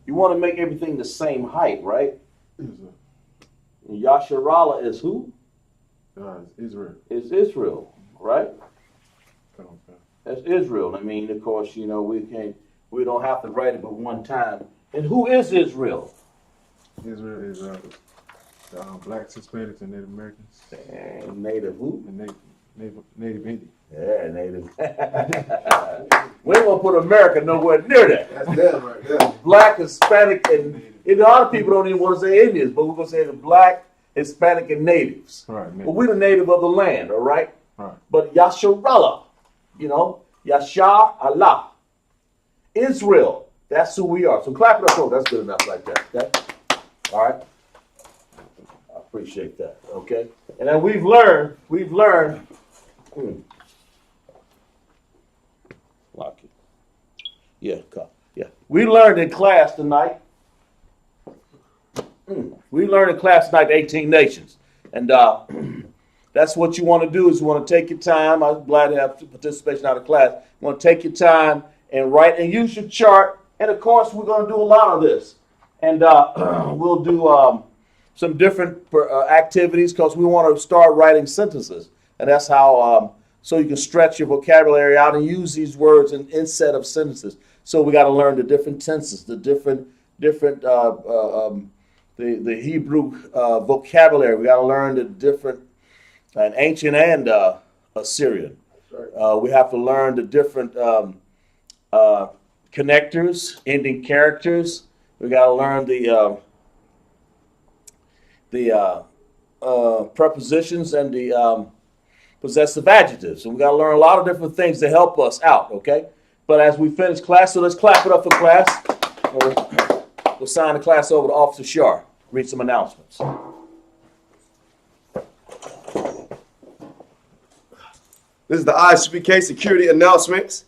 the same height, right? Israel. And Yasharala is who? It's Israel. Is Israel, right? Okay. That's Israel. I mean, of course, we don't have to write it but one time. And who is Israel? Israel is the blacks, Hispanics, and Native Americans. And native who? And Native Indians. Yeah, native. We ain't gonna put America nowhere near that. That's them right there. Black, Hispanic, and a lot of people don't even want to say Indians, but we're gonna say the black, Hispanic, and natives. All right, But we're the native of the land, all right? All right. But Yasharallah, Yashar Allah, Israel, that's who we are. So clap it up, oh, that's good enough like that. Okay? All right? I appreciate that, okay? And then we've learned, lock it. Yeah, come. Yeah. We learned in class tonight. We learned in class tonight 18 nations. And that's what you want to do is you want to take your time. I'm glad to have participation out of class. You want to take your time and write and use your chart. And of course, we're going to do a lot of this. And we'll do some different activities because we want to start writing sentences. And that's how, so you can stretch your vocabulary out and use these words instead of sentences. So we got to learn the different tenses, the different the Hebrew vocabulary. We got to learn the different, and ancient and Assyrian. Right. We have to learn the different connectors, ending characters. We got to learn the prepositions and the possessive adjectives. And we got to learn a lot of different things to help us out, okay? But as we finish class, so let's clap it up for class. We'll sign the class over to Officer Shar. Read some announcements. This is the Isupk security announcements.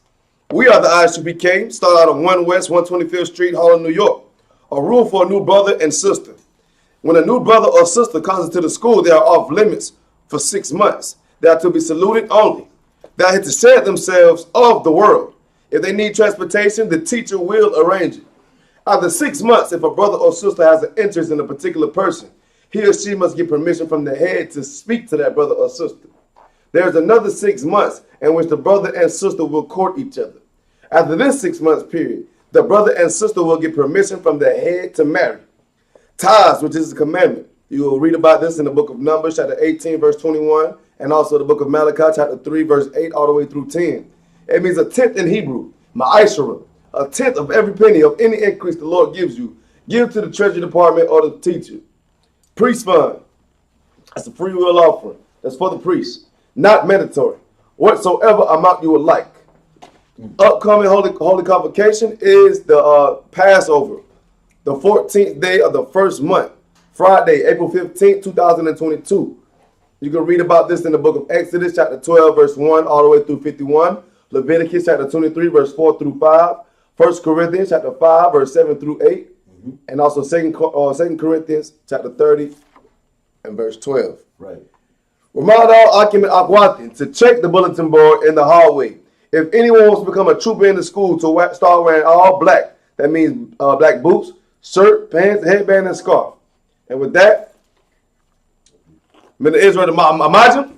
We are the Isupk. Start out on 1 West 125th Street, Harlem, New York. A rule for a new brother and sister. When a new brother or sister comes into the school, they are off limits for 6 months. They are to be saluted only. They are to share themselves of the world. If they need transportation, the teacher will arrange it. After 6 months, if a brother or sister has an interest in a particular person, he or she must get permission from the head to speak to that brother or sister. There is another 6 months in which the brother and sister will court each other. After this 6 months period, the brother and sister will get permission from the head to marry. Tithes, which is a commandment. You will read about this in the book of Numbers, chapter 18, verse 21, and also the book of Malachi, chapter 3, verse 8, all the way through 10. It means a tenth in Hebrew, ma'ashara, a tenth of every penny of any increase the Lord gives you. Give to the treasury department or the teacher. Priest fund. That's a free will offering. That's for the priest. Not mandatory. Whatsoever amount you would like. Upcoming holy convocation is the Passover. The 14th day of the first month. Friday, April 15th, 2022. You can read about this in the book of Exodus, chapter 12, verse 1, all the way through 51. Leviticus, chapter 23, verse 4 through 5. 1 Corinthians, chapter 5, verse 7 through 8. And also 2 Corinthians, chapter 30, and verse 12. Right. Remind all occupant Akwatin to check the bulletin board in the hallway. If anyone wants to become a trooper in the school to start wearing all black, that means black boots, shirt, pants, headband, and scarf. And with that, Minister Israel, Amajim,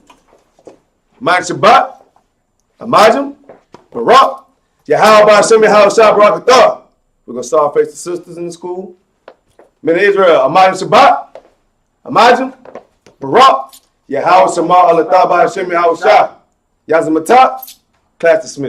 Mike Shabbat, Amajim, Barak, Yahawadah, Hashem, Yahawadah, Barak, Athar. We're going to start face the sisters in the school. Minister Israel, Amajim Shabbat, Amajim, Barak, Yahawadah, Shema, Alathar, Hashem, Yahawadah, Yazamatat, class dismissed.